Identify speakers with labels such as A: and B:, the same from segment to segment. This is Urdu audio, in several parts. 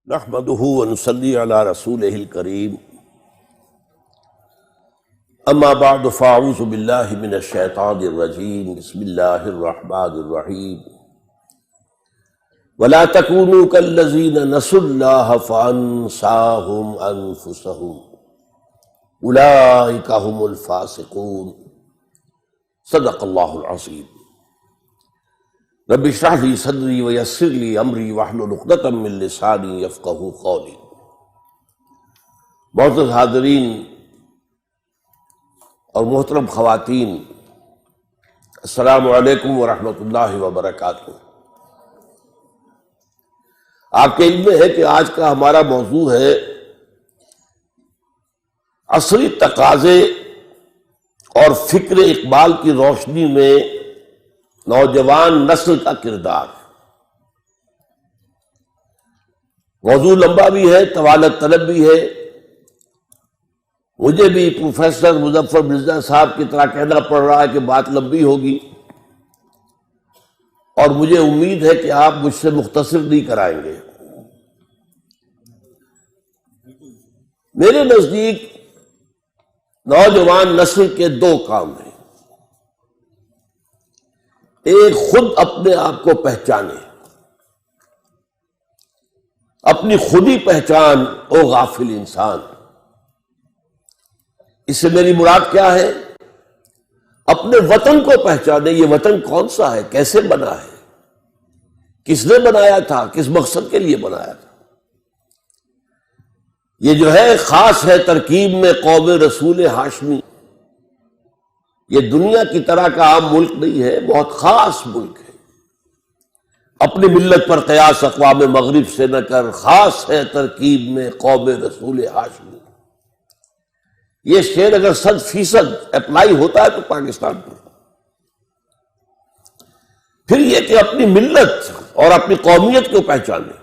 A: نحمده ونصلي على رسوله الكريم اما بعد فاعوذ بالله من الشيطان الرجيم بسم الله الرحمن الرحيم ولا تكونوا كالذين نسوا الله فانساهم انفسهم اولئك هم الفاسقون صدق الله العظيم رب اشرح لي صدري ويسر لي امري واحلل عقدة من لساني يفقهوا قولي۔ معزز حاضرین اور محترم خواتین، السلام علیکم ورحمۃ اللہ وبرکاتہ۔ آپ کے علم میں ہے کہ آج کا ہمارا موضوع ہے عصری تقاضے اور فکر اقبال کی روشنی میں نوجوان نسل کا کردار۔ موضوع لمبا بھی ہے، طوالت طلب بھی ہے، مجھے بھی پروفیسر مظفر مرزا صاحب کی طرح کہنا پڑ رہا ہے کہ بات لمبی ہوگی، اور مجھے امید ہے کہ آپ مجھ سے مختصر نہیں کرائیں گے۔ میرے نزدیک نوجوان نسل کے دو کام ہیں۔ ایک، خود اپنے آپ کو پہچانے، اپنی خودی پہچان او غافل انسان۔ اس سے میری مراد کیا ہے؟ اپنے وطن کو پہچانے، یہ وطن کون سا ہے، کیسے بنا ہے، کس نے بنایا تھا، کس مقصد کے لیے بنایا تھا۔ یہ جو ہے خاص ہے ترکیب میں قوم رسول ہاشمی۔ یہ دنیا کی طرح کا عام ملک نہیں ہے، بہت خاص ملک ہے۔ اپنی ملت پر قیاس اقوام مغرب سے نہ کر، خاص ہے ترکیب میں قوم رسول ہاشمی۔ یہ شعر اگر 100% اپلائی ہوتا ہے تو پاکستان پر۔ پھر یہ کہ اپنی ملت اور اپنی قومیت کو پہچانے،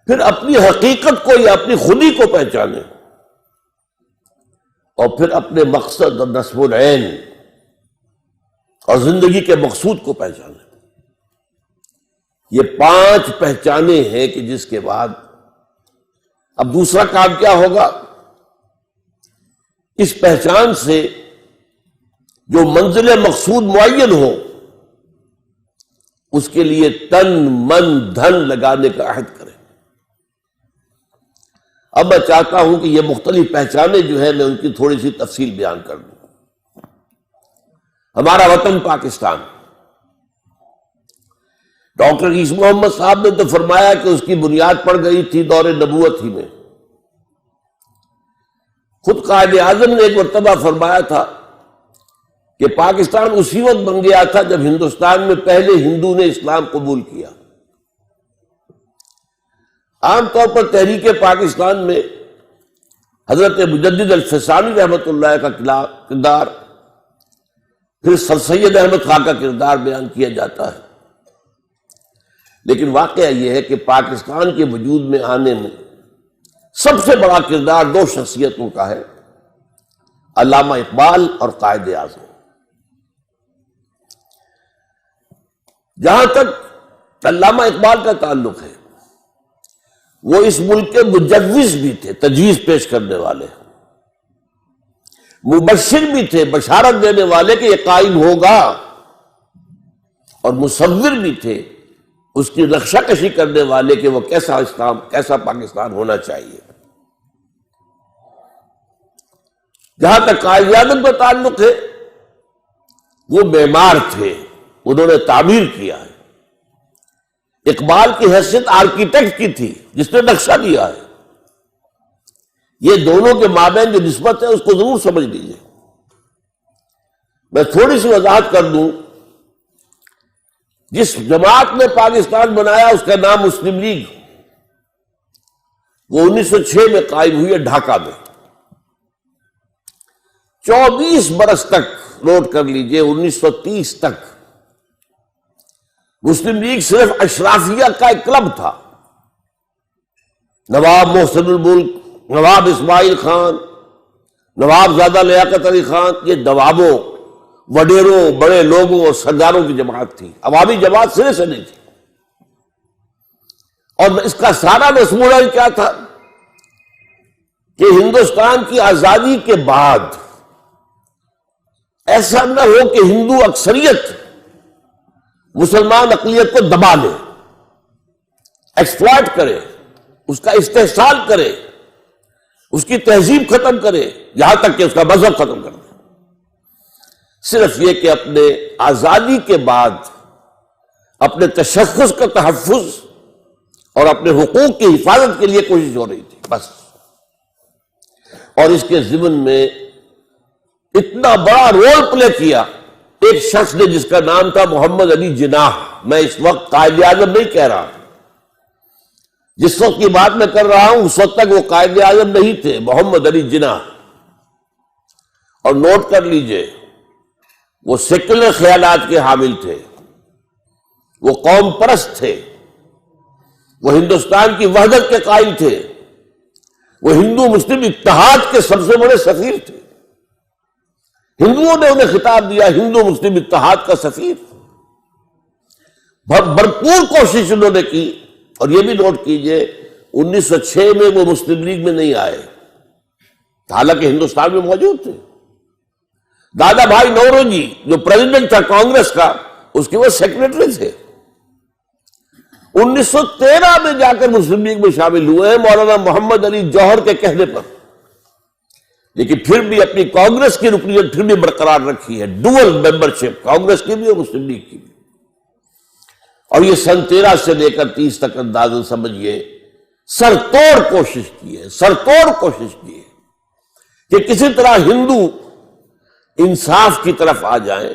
A: پھر اپنی حقیقت کو یا اپنی خودی کو پہچانے، اور پھر اپنے مقصد اور نصب العین اور زندگی کے مقصود کو پہچانے۔ یہ 5 پہچانے ہیں کہ جس کے بعد اب دوسرا کام کیا ہوگا؟ اس پہچان سے جو منزل مقصود معین ہو، اس کے لیے تن من دھن لگانے کا عہد کریں۔ اب میں چاہتا ہوں کہ یہ مختلف پہچانے جو ہیں میں ان کی تھوڑی سی تفصیل بیان کر دوں۔ ہمارا وطن پاکستان، ڈاکٹر عیسی محمد صاحب نے تو فرمایا کہ اس کی بنیاد پڑ گئی تھی دور نبوت ہی میں۔ خود قائد اعظم نے ایک مرتبہ فرمایا تھا کہ پاکستان اسی وقت بن گیا تھا جب ہندوستان میں پہلے ہندو نے اسلام قبول کیا۔ عام طور پر تحریک پاکستان میں حضرت مجدد الفسانی رحمۃ اللہ کا کردار، پھر سر سید احمد خاں کا کردار بیان کیا جاتا ہے، لیکن واقعہ یہ ہے کہ پاکستان کے وجود میں آنے میں سب سے بڑا کردار 2 شخصیتوں کا ہے، علامہ اقبال اور قائد اعظم۔ جہاں تک علامہ اقبال کا تعلق ہے، وہ اس ملک کے مجوز بھی تھے، تجویز پیش کرنے والے، مبشر بھی تھے، بشارت دینے والے کہ یہ قائم ہوگا، اور مصور بھی تھے، اس کی نقشہ کشی کرنے والے کہ وہ کیسا اسلام، کیسا پاکستان ہونا چاہیے۔ جہاں تک قائد اعظم کا تعلق ہے، وہ معمار تھے، انہوں نے تعمیر کیا ہے۔ اقبال کی حیثیت آرکیٹیکٹ کی تھی، جس نے نقشہ دیا ہے۔ یہ دونوں کے مابین جو نسبت ہے اس کو ضرور سمجھ لیجیے۔ میں تھوڑی سی وضاحت کر دوں۔ جس جماعت نے پاکستان بنایا اس کا نام مسلم لیگ، وہ 1906 میں قائم ہوئی ہے ڈھاکہ میں۔ 24 برس تک، نوٹ کر لیجیے، 1930 تک مسلم لیگ صرف اشرافیہ کا ایک کلب تھا۔ نواب محسن الملک، نواب اسماعیل خان، نواب زادہ لیاقت علی خان، یہ نوابوں، وڈیروں، بڑے لوگوں اور سرداروں کی جماعت تھی، عوامی جماعت سرے سے نہیں تھی۔ اور اس کا سارا مضمون کیا تھا کہ ہندوستان کی آزادی کے بعد ایسا نہ ہو کہ ہندو اکثریت مسلمان اقلیت کو دبا لے، ایکسپلائٹ کرے، اس کا استحصال کرے، اس کی تہذیب ختم کرے، یہاں تک کہ اس کا مذہب ختم کر دے۔ صرف یہ کہ اپنے آزادی کے بعد اپنے تشخص کا تحفظ اور اپنے حقوق کی حفاظت کے لیے کوشش ہو رہی تھی، بس۔ اور اس کے ضمن میں اتنا بڑا رول پلے کیا ایک شخص نے جس کا نام تھا محمد علی جناح۔ میں اس وقت قائد اعظم نہیں کہہ رہا، جس وقت کی بات میں کر رہا ہوں اس وقت تک وہ قائد اعظم نہیں تھے، محمد علی جناح۔ اور نوٹ کر لیجئے، وہ سیکولر خیالات کے حامل تھے، وہ قوم پرست تھے، وہ ہندوستان کی وحدت کے قائل تھے، وہ ہندو مسلم اتحاد کے سب سے بڑے سفیر تھے۔ ہندوؤں نے انہیں خطاب دیا ہندو مسلم اتحاد کا سفیر۔ بھرپور کوشش انہوں نے کی، اور یہ بھی نوٹ کیجئے 1906 میں وہ مسلم لیگ میں نہیں آئے، حالانکہ ہندوستان میں موجود تھے۔ دادا بھائی نوروجی جو پریزیڈنٹ تھا کانگریس کا، اس کے وہ سیکریٹری تھے۔ 1913 میں جا کر مسلم لیگ میں شامل ہوئے ہیں مولانا محمد علی جوہر کے کہنے پر، لیکن پھر بھی اپنی کانگریس کی رکنیت پھر بھی برقرار رکھی ہے، ڈوئل ممبرشپ، کانگریس کی بھی اور مسلم لیگ کی بھی۔ اور یہ سن 13 سے لے کر 30 تک اندازہ سمجھیے سر توڑ کوشش کی ہے، سر توڑ کوشش کی ہے کہ کسی طرح ہندو انصاف کی طرف آ جائیں،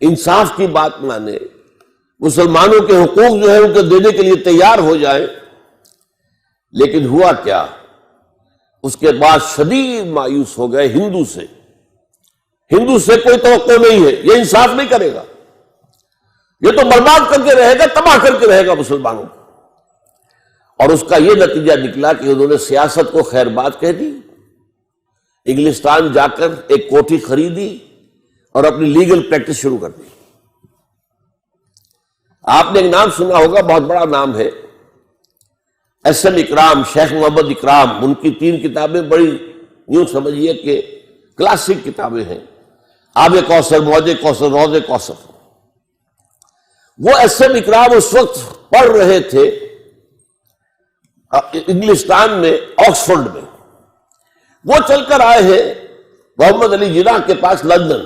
A: انصاف کی بات مانے، مسلمانوں کے حقوق جو ہے ان کو دینے کے لیے تیار ہو جائیں۔ لیکن ہوا کیا؟ اس کے بعد شدید مایوس ہو گئے ہندو سے۔ ہندو سے کوئی توقع نہیں ہے، یہ انصاف نہیں کرے گا، یہ تو برباد کر کے رہے گا، تباہ کر کے رہے گا مسلمانوں کو۔ اور اس کا یہ نتیجہ نکلا کہ انہوں نے سیاست کو خیر بات کہہ دی، انگلستان جا کر ایک کوٹھی خریدی اور اپنی لیگل پریکٹس شروع کر دی۔ آپ نے ایک نام سنا ہوگا، بہت بڑا نام ہے، اسلام اکرام، شیخ محمد اکرام۔ ان کی 3 کتابیں بڑی یوں سمجھیے کہ کلاسک کتابیں ہیں، آب کوثر، موج کوثر، روض کوثر۔ وہ اسلام اکرام اس وقت پڑھ رہے تھے انگلستان میں، آکسفورڈ میں۔ وہ چل کر آئے ہیں محمد علی جناح کے پاس لندن۔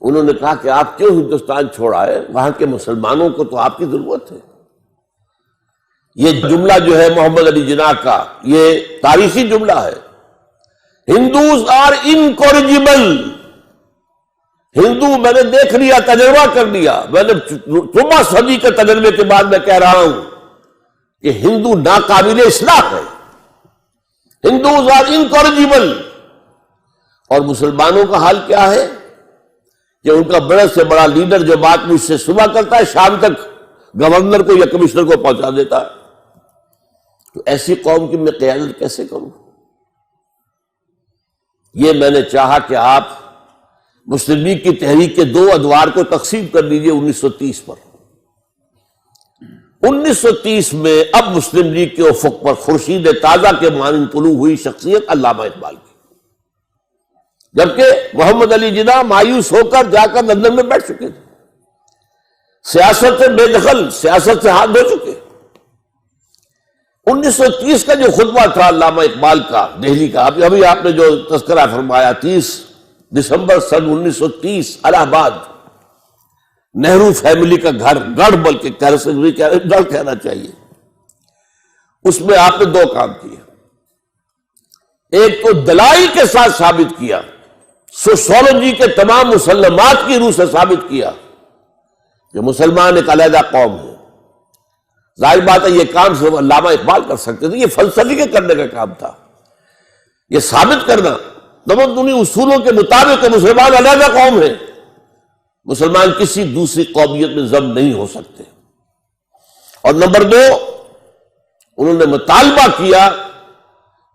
A: انہوں نے کہا کہ آپ کیوں ہندوستان چھوڑ آئے؟ وہاں کے مسلمانوں کو تو آپ کی ضرورت ہے۔ یہ جملہ جو ہے محمد علی جناح کا، یہ تاریخی جملہ ہے، ہندوز آر انکورجیبل۔ ہندو میں نے دیکھ لیا، تجربہ کر لیا، میں نے 14 صدی کے تجربے کے بعد میں کہہ رہا ہوں کہ ہندو ناقابل اصلاح ہے، ہندوز آر انکورجیبل۔ اور مسلمانوں کا حال کیا ہے کہ ان کا بڑے سے بڑا لیڈر جو بات مجھ سے صبح کرتا ہے، شام تک گورنر کو یا کمشنر کو پہنچا دیتا ہے۔ تو ایسی قوم کی میں قیادت کیسے کروں؟ یہ میں نے چاہا کہ آپ مسلم لیگ کی تحریک کے 2 ادوار کو تقسیم کر لیجئے 1930 پر۔ 1930 میں اب مسلم لیگ کے افق پر خورشید تازہ کے مانند طلوع ہوئی شخصیت علامہ اقبال کی، جبکہ محمد علی جناح مایوس ہو کر جا کر لندن میں بیٹھ چکے تھے، سیاست سے بے دخل، سیاست سے ہاتھ دھو چکے۔ 1930 کا جو خطبہ تھا علامہ اقبال کا دہلی کا، ابھی آپ نے جو تذکرہ فرمایا، 30 دسمبر سن 1930 الہ آباد، نہرو فیملی کا گڑھ بلکہ گڑھ کہنا چاہیے۔ اس میں آپ نے 2 کام کیے، ایک تو دلائل کے ساتھ ثابت کیا، سوشولوجی کے تمام مسلمات کی روح سے ثابت کیا کہ مسلمان ایک علیحدہ قوم ہے۔ ظاہر بات ہے یہ کام صرف علامہ اقبال کر سکتے تھے، یہ فلسفی کے کرنے کا کام تھا، یہ ثابت کرنا تمدنی اصولوں کے مطابق کہ مسلمان علیحدہ قوم ہے، مسلمان کسی دوسری قومیت میں ضم نہیں ہو سکتے۔ اور نمبر 2، انہوں نے مطالبہ کیا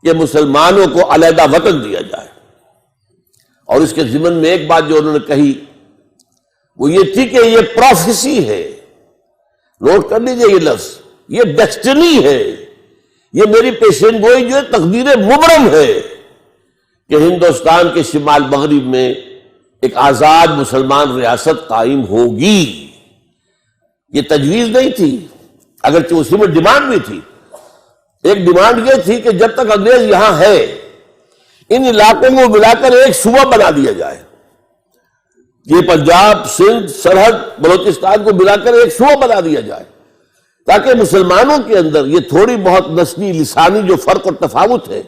A: کہ مسلمانوں کو علیحدہ وطن دیا جائے۔ اور اس کے ضمن میں ایک بات جو انہوں نے کہی وہ یہ تھی کہ یہ پروفیسی ہے، نوٹ کر لیجئے یہ لفظ، یہ ڈیسٹنی ہے، یہ میری پیشین گوئی جو ہے تقدیر مبرم ہے کہ ہندوستان کے شمال مغرب میں ایک آزاد مسلمان ریاست قائم ہوگی۔ یہ تجویز نہیں تھی، اگرچہ اسی میں ڈیمانڈ بھی تھی۔ ایک ڈیمانڈ یہ تھی کہ جب تک انگریز یہاں ہے ان علاقوں کو ملا کر ایک صوبہ بنا دیا جائے، یہ پنجاب، سندھ، سرحد، بلوچستان کو ملا کر ایک صوبہ بنا دیا جائے، تاکہ مسلمانوں کے اندر یہ تھوڑی بہت نسلی لسانی جو فرق اور تفاوت ہے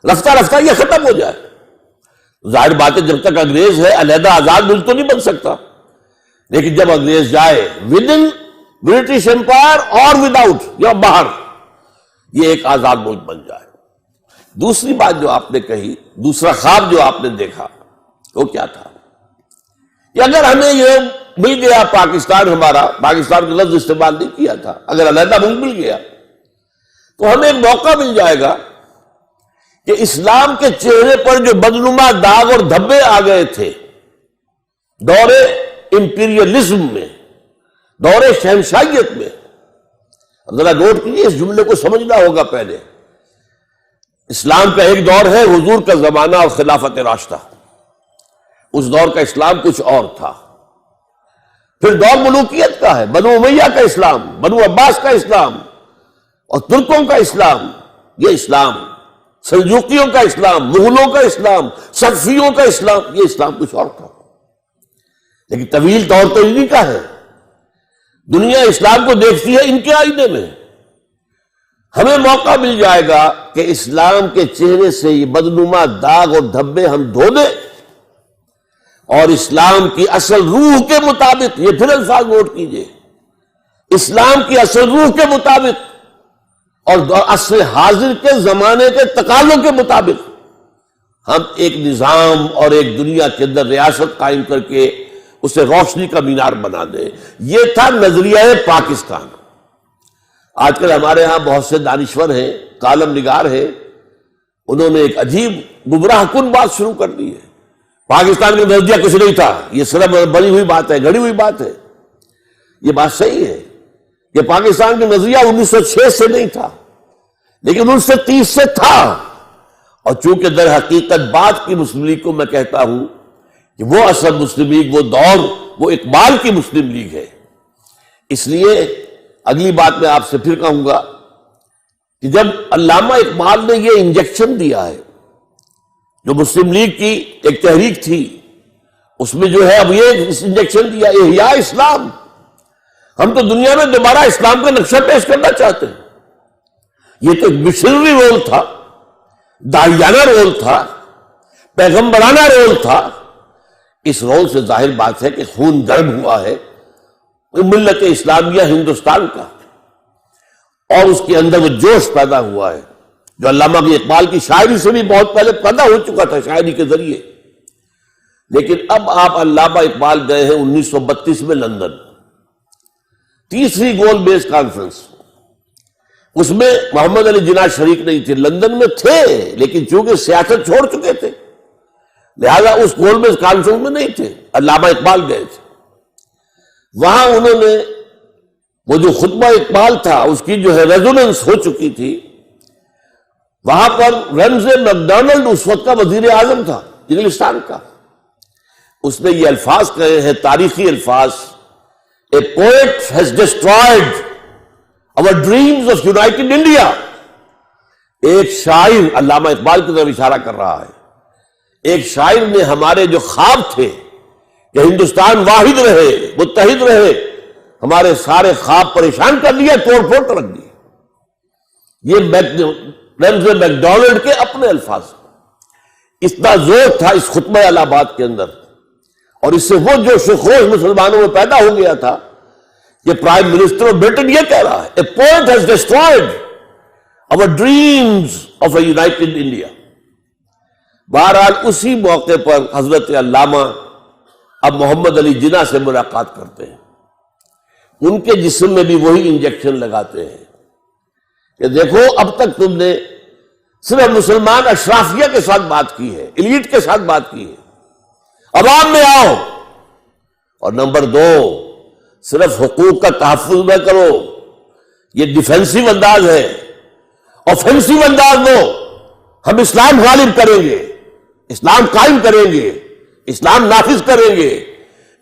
A: رفتہ رفتہ یہ ختم ہو جائے۔ ظاہر بات ہے جب تک انگریز ہے علیحدہ آزاد ملک تو نہیں بن سکتا، لیکن جب انگریز جائے ود ان برٹش امپائر اور ود آؤٹ یا باہر، یہ ایک آزاد ملک بن جائے۔ دوسری بات جو آپ نے کہی، دوسرا خواب جو آپ نے دیکھا وہ کیا تھا کہ اگر ہمیں یہ مل گیا پاکستان، ہمارا پاکستان کا لفظ استعمال نہیں کیا تھا، اگر علیحدہ ملک مل گیا تو ہمیں ایک موقع مل جائے گا کہ اسلام کے چہرے پر جو بدنما داغ اور دھبے آ گئے تھے دور امپیریلزم میں، دور شہنشاہیت میں، ذرا نوٹ کیجیے اس جملے کو سمجھنا ہوگا۔ پہلے اسلام کا ایک دور ہے حضور کا زمانہ اور خلافت راشدہ، اس دور کا اسلام کچھ اور تھا۔ پھر دور ملوکیت کا ہے، بنو امیہ کا اسلام، بنو عباس کا اسلام اور ترکوں کا اسلام، یہ اسلام، سلجوقیوں کا اسلام، مغلوں کا اسلام، صفویوں کا اسلام، یہ اسلام کچھ اور تھا۔ لیکن طویل طور تو انہی کا ہے، دنیا اسلام کو دیکھتی ہے ان کے آئینے میں۔ ہمیں موقع مل جائے گا کہ اسلام کے چہرے سے یہ بدنما داغ اور دھبے ہم دھو دیں اور اسلام کی اصل روح کے مطابق، یہ پھر الفاظ نوٹ کیجئے، اسلام کی اصل روح کے مطابق اور عصر حاضر کے زمانے کے تقاضوں کے مطابق ہم ایک نظام اور ایک دنیا کے اندر ریاست قائم کر کے اسے روشنی کا مینار بنا دے۔ یہ تھا نظریہ پاکستان۔ آج کل ہمارے ہاں بہت سے دانشور ہیں، کالم نگار ہیں، انہوں نے ایک عجیب گمراہ کن بات شروع کر دی ہے، پاکستان کا نظریہ کچھ نہیں تھا، یہ صرف بنی ہوئی بات ہے، گھڑی ہوئی بات ہے۔ یہ بات صحیح ہے کہ پاکستان کا نظریہ 1906 سے نہیں تھا، لیکن 1930 سے تھا، اور چونکہ در حقیقت بات کی مسلم لیگ کو میں کہتا ہوں کہ وہ اصل مسلم لیگ، وہ دور، وہ اقبال کی مسلم لیگ ہے۔ اس لیے اگلی بات میں آپ سے پھر کہوں گا کہ جب علامہ اقبال نے یہ انجیکشن دیا ہے، جو مسلم لیگ کی ایک تحریک تھی، اس میں جو ہے اب یہ انجیکشن دیا احیاء اسلام، ہم تو دنیا میں دوبارہ اسلام کا نقشہ پیش کرنا چاہتے ہیں۔ یہ تو ایک مشنری رول تھا، داعیانہ رول تھا، پیغمبرانہ رول تھا۔ اس رول سے ظاہر بات ہے کہ خون گرم ہوا ہے ملت اسلامیہ ہندوستان کا، اور اس کے اندر وہ جوش پیدا ہوا ہے جو علامہ اقبال کی شاعری سے بھی بہت پہلے پیدا ہو چکا تھا، شاعری کے ذریعے۔ لیکن اب آپ علامہ اقبال گئے ہیں 1932 میں لندن، تیسری گول بیس کانفرنس، اس میں محمد علی جناح شریک نہیں تھے، لندن میں تھے لیکن چونکہ سیاست چھوڑ چکے تھے لہذا اس گول بیس کانفرنس میں نہیں تھے، علامہ اقبال گئے تھے۔ وہاں انہوں نے وہ جو خطبہ اقبال تھا اس کی جو ہے ریزوننس ہو چکی تھی، وہاں پر رمزے میکڈونلڈ اس وقت کا وزیر اعظم تھا انگلستان کا، اس نے یہ الفاظ کہے ہیں، تاریخی الفاظ، A poet has destroyed our dreams of united India۔ ایک شاعر، علامہ اقبال کی طرف اشارہ کر رہا ہے، ایک شاعر نے ہمارے جو خواب تھے کہ ہندوستان واحد رہے، متحد رہے، ہمارے سارے خواب پریشان کر لیے، توڑ پھوڑ کر رکھ دیے۔ یہ رمز میکڈونلڈ کے اپنے الفاظ، اتنا زور تھا اس خطبہ الہ آباد کے اندر، اور اس سے وہ جوش و خروش مسلمانوں میں پیدا ہو گیا تھا کہ پرائم منسٹر آف برٹن یہ کہہ رہا ہے، A poet has destroyed our dreams of a united India۔ بہرحال اسی موقع پر حضرت علامہ اب محمد علی جناح سے ملاقات کرتے ہیں، ان کے جسم میں بھی وہی انجیکشن لگاتے ہیں کہ دیکھو اب تک تم نے صرف مسلمان اشرافیہ کے ساتھ بات کی ہے، ایلیٹ کے ساتھ بات کی ہے، عوام میں آؤ، اور نمبر 2 صرف حقوق کا تحفظ نہ کرو، یہ ڈیفینسو انداز ہے. آفینسو انداز لو، ہم اسلام غالب کریں گے، اسلام قائم کریں گے، اسلام نافذ کریں گے،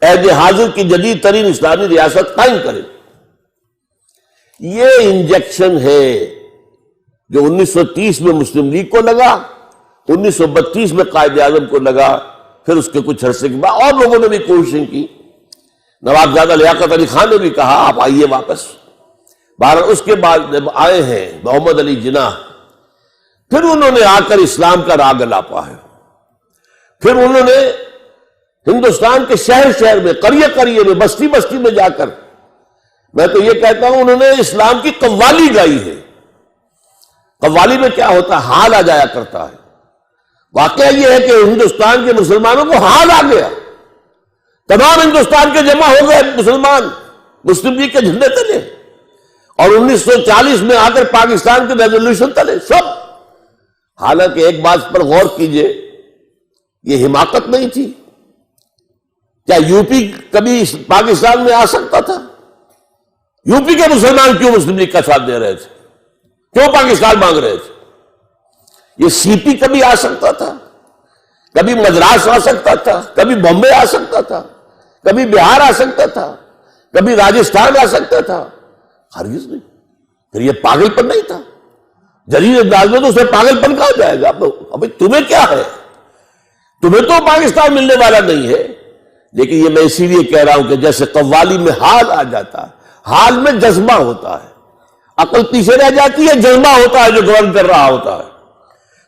A: عہد حاضر کی جدید ترین اسلامی ریاست قائم کریں گے. یہ انجیکشن ہے جو 1930 میں مسلم لیگ کو لگا، 1932 میں قائد اعظم کو لگا، پھر اس کے کچھ عرصے کے بعد اور لوگوں نے بھی کوششیں کی. نوابزادہ لیاقت علی خان نے بھی کہا آپ آئیے واپس. بہرحال اس کے بعد جب آئے ہیں محمد علی جناح، پھر انہوں نے آ کر اسلام کا راگ الاپا ہے. پھر انہوں نے ہندوستان کے شہر شہر میں، قریے قریے میں، بستی بستی میں جا کر، میں تو یہ کہتا ہوں انہوں نے اسلام کی قوالی گائی ہے. قوالی میں کیا ہوتا ہے؟ حال آ جایا کرتا ہے. واقعہ یہ ہے کہ ہندوستان کے مسلمانوں کو حال آ گیا، تمام ہندوستان کے جمع ہو گئے مسلمان مسلم لیگ کے جھنڈے تلے، اور 1940 میں آ کر پاکستان کے ریزولوشن تلے سب. حالانکہ ایک بات پر غور کیجئے، یہ حماقت نہیں تھی. کیا یو پی کبھی پاکستان میں آ سکتا تھا؟ یو پی کے مسلمان کیوں مسلم لیگ کا ساتھ دے رہے تھے؟ کیوں پاکستان مانگ رہے تھے؟ یہ سی پی کبھی آ سکتا تھا؟ کبھی مدراس آ سکتا تھا؟ کبھی بامبے آ سکتا تھا؟ کبھی بہار آ سکتا تھا؟ کبھی راجستھان آ سکتا تھا؟ ہرگز نہیں. پھر یہ پاگل پن نہیں تھا؟ جدید انداز میں تو اسے پاگل پن کہا جائے گا. ابھی تمہیں کیا ہے؟ تمہیں تو پاکستان ملنے والا نہیں ہے. لیکن یہ میں اسی لیے کہہ رہا ہوں کہ جیسے قوالی میں حال آ جاتا ہے، حال میں جذبہ ہوتا ہے، عقل پیچھے رہ جاتی ہے، جذبہ ہوتا ہے جو گورن کر رہا ہوتا ہے.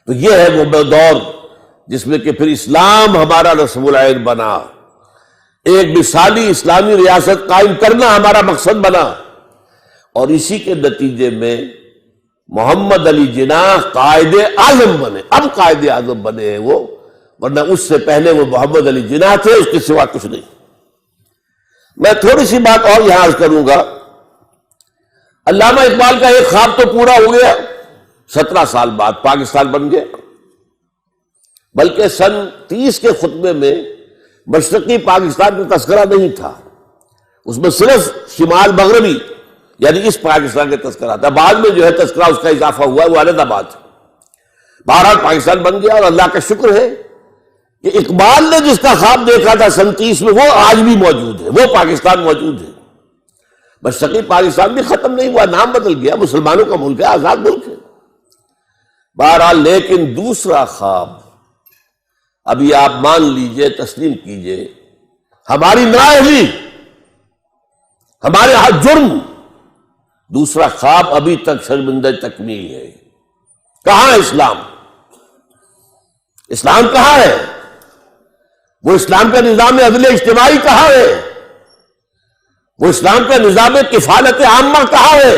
A: تو یہ ہے وہ دور جس میں کہ پھر اسلام ہمارا رسم العین بنا، ایک مثالی اسلامی ریاست قائم کرنا ہمارا مقصد بنا. اور اسی کے نتیجے میں محمد علی جناح قائد اعظم بنے. اب قائد اعظم بنے ہیں وہ، ورنہ اس سے پہلے وہ محمد علی جناح تھے، اس کے سوا کچھ نہیں. میں تھوڑی سی بات اور یہاں عرض کروں گا. علامہ اقبال کا ایک خواب تو پورا ہو گیا، 17 سال بعد پاکستان بن گیا. بلکہ سن 30 کے خطبے میں مشرقی پاکستان کا تذکرہ نہیں تھا، اس میں صرف شمال مغربی یعنی اس پاکستان کا تذکرہ تھا. بعد میں جو ہے تذکرہ اس کا اضافہ ہوا ہے، وہ علیحدہ بات ہے. بہرحال پاکستان بن گیا، اور اللہ کا شکر ہے کہ اقبال نے جس کا خواب دیکھا تھا سن 30 میں، وہ آج بھی موجود ہے، وہ پاکستان موجود ہے. مشرقی پاکستان بھی ختم نہیں ہوا، نام بدل گیا، مسلمانوں کا ملک ہے، آزاد ملک ہے. بہرحال لیکن دوسرا خواب، ابھی آپ مان لیجئے، تسلیم کیجئے، ہماری نااہلی، ہمارے ہاتھ جرم، دوسرا خواب ابھی تک شرمندہ تکمیل ہے. کہاں ہے اسلام؟ اسلام کہاں ہے؟ وہ اسلام کا نظام عدل اجتماعی کہاں ہے؟ وہ اسلام کا نظام کفالت عامہ کہاں ہے؟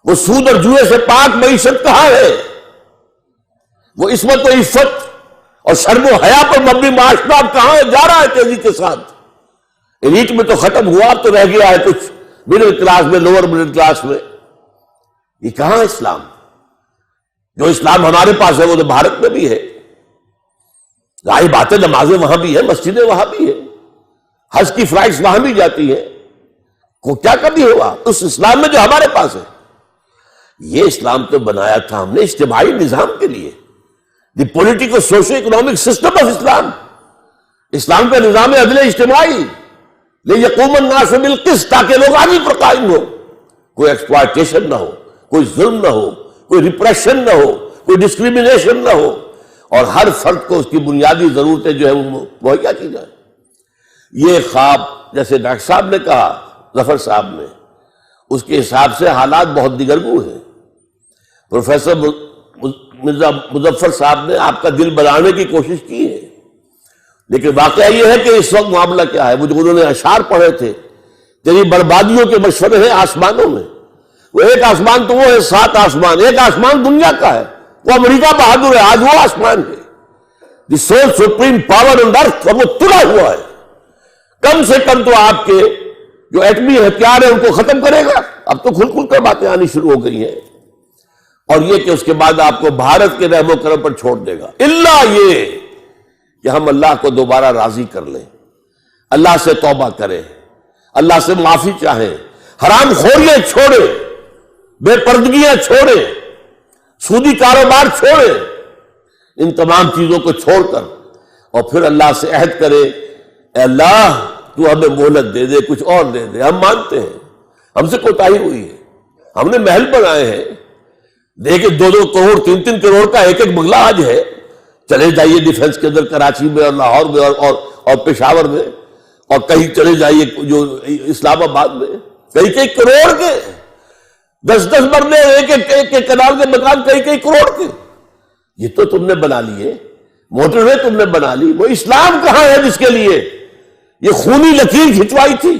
A: وہ سود اور جوئے سے پاک معیشت کہاں ہے؟ وہ عصمت و عفت اور شرم و حیا پر مبنی معاشرہ کہاں ہے؟ جا رہا ہے تیزی کے ساتھ. ایلیٹ میں تو ختم ہوا، اب تو رہ گیا ہے کچھ مڈل کلاس میں، لوور مڈل کلاس میں. یہ کہاں ہے اسلام؟ جو اسلام ہمارے پاس ہے وہ تو بھارت میں بھی ہے. ظاہر بات ہے، نمازیں وہاں بھی ہیں، مسجدیں وہاں بھی ہیں، حج کی فلائٹس وہاں بھی جاتی ہیں. کو کیا کمی ہوا اس اسلام میں جو ہمارے پاس ہے؟ یہ اسلام تو بنایا تھا ہم نے اجتماعی نظام کے لیے، the political socio economic system of Islam. اسلام کا نظام عدل اجتماعی، لیقوم الناس بالقسط، تاکہ لوگ عدل پر قائم ہو، کوئی ایکسپلائٹیشن نہ ہو، کوئی ظلم نہ ہو، کوئی ریپریشن نہ ہو، کوئی ڈسکریمنیشن نہ ہو، اور ہر فرد کو اس کی بنیادی ضرورتیں جو ہے وہ مہیا کی جائے. یہ خواب جیسے ڈاکٹر صاحب نے کہا، ظفر صاحب نے، اس کے حساب سے حالات بہت دیگرگوں ہیں. پروفیسر مرزا مظفر صاحب نے آپ کا دل بنانے کی کوشش کی ہے، لیکن واقعہ یہ ہے کہ اس وقت معاملہ کیا ہے. وہ جو انہوں نے اشعار پڑھے تھے، تیری بربادیوں کے مشورے ہیں آسمانوں میں. وہ ایک آسمان تو وہ ہے، 7 آسمان. ایک آسمان دنیا کا ہے، وہ امریکہ بہادر ہے، آج وہ آسمان ہے. دی سول سپریم پاور آن ارتھ، وہ تلا ہوا ہے. کم سے کم تو آپ کے جو ایٹمی ہتھیار ہیں ان کو ختم کرے گا. اب تو کھل کھل کر باتیں آنی شروع ہو گئی ہیں. اور یہ کہ اس کے بعد آپ کو بھارت کے رحم و کرم پر چھوڑ دے گا، الا یہ کہ ہم اللہ کو دوبارہ راضی کر لیں، اللہ سے توبہ کریں، اللہ سے معافی چاہیں، حرام خوریاں چھوڑے، بے پردگیاں چھوڑے، سودی کاروبار چھوڑے، ان تمام چیزوں کو چھوڑ کر اور پھر اللہ سے عہد کرے، اے اللہ تو ہمیں مہلت دے دے، کچھ اور دے دے، ہم مانتے ہیں ہم سے کوتاہی ہوئی ہے، ہم نے محل بنائے ہیں، دیکھیں 2-2 کروڑ 3-3 کروڑ کا ایک بنگلہ آج ہے، چلے جائیے ڈیفنس کے اندر کراچی میں اور لاہور میں اور پشاور میں، اور کہیں چلے جائیے جو اسلام آباد میں، کئی کروڑ کے 10-10 مرلے ایک کنال کے مکان کئی کروڑ کے، یہ تو تم نے بنا لیے، موٹر وے تم نے بنا لی، وہ اسلام کہاں ہے جس کے لیے یہ خونی لکیر کھچوائی تھی؟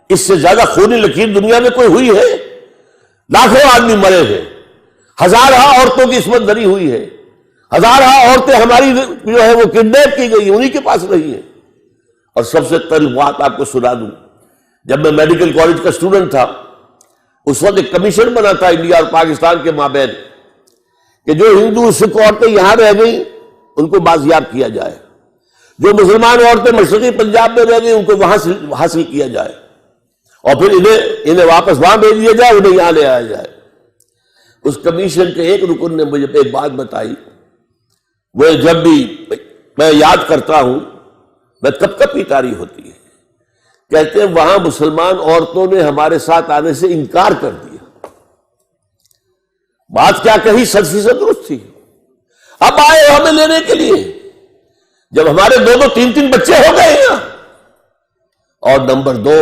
A: اس سے زیادہ خونی لکیر دنیا میں کوئی ہوئی ہے؟ لاکھوں آدمی مرے ہیں، ہزارہ عورتوں کی عصمت دری ہوئی ہے، ہزارہ عورتیں ہماری جو ہے وہ کڈنیپ کی گئی، انہی کے پاس رہی ہیں۔ اور سب سے پہلی بات آپ کو سنا دوں، جب میں میڈیکل کالج کا اسٹوڈنٹ تھا، اس وقت ایک کمیشن بنا تھا انڈیا اور پاکستان کے مابین کہ جو ہندو سکھ عورتیں یہاں رہ گئیں ان کو بازیاب کیا جائے، جو مسلمان عورتیں مشرقی پنجاب میں رہ گئی ان کو وہاں سے حاصل کیا جائے، اور پھر انہیں واپس وہاں بھیج دیا جائے، انہیں یہاں لے آیا جائے۔ اس کمیشن کے ایک رکن نے مجھے ایک بات بتائی، وہ جب بھی میں یاد کرتا ہوں میں کب کب کی تاریخ ہوتی ہے، کہتے ہیں وہاں مسلمان عورتوں نے ہمارے ساتھ آنے سے انکار کر دیا۔ بات کیا کہی 100% درست تھی، اب آئے ہمیں لینے کے لیے، جب ہمارے 2-2 3-3 بچے ہو گئے ہیں، اور نمبر 2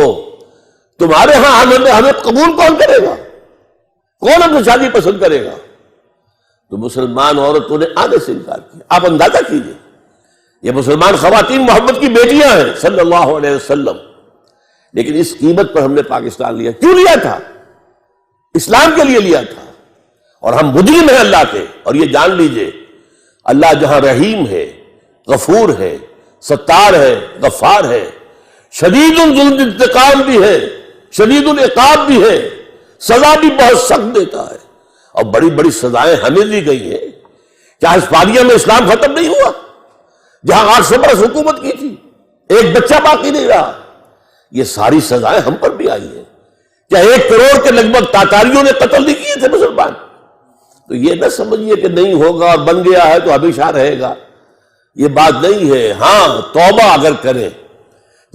A: تمہارے ہاں ہمیں قبول کون کرے گا؟ کون ہم سے شادی پسند کرے گا؟ تو مسلمان عورتوں نے آنے سے انکار کیا۔ آپ اندازہ کیجئے، یہ مسلمان خواتین محمد کی بیٹیاں ہیں صلی اللہ علیہ وسلم، لیکن اس قیمت پر ہم نے پاکستان لیا۔ کیوں لیا تھا؟ اسلام کے لیے لیا تھا، اور ہم مجرم ہیں اللہ کے۔ اور یہ جان لیجئے، اللہ جہاں رحیم ہے، غفور ہے، ستار ہے، غفار ہے، شدید الانتقام بھی ہے، شدید العقاب بھی ہے، سزا بھی بہت سخت دیتا ہے، اور بڑی بڑی سزائیں ہمیں دی گئی ہیں۔ کیا ہسپانیہ میں اسلام ختم نہیں ہوا، جہاں 800 برس حکومت کی تھی، ایک بچہ باقی نہیں رہا؟ یہ ساری سزائیں ہم پر بھی آئی ہیں۔ کیا 1 کروڑ کے لگ بھگ تاتاریوں نے قتل نہیں کیے تھے مسلمان؟ تو یہ نہ سمجھیے کہ نہیں ہوگا اور بن گیا ہے تو ہمیشہ رہے گا، یہ بات نہیں ہے۔ ہاں توبہ اگر کریں،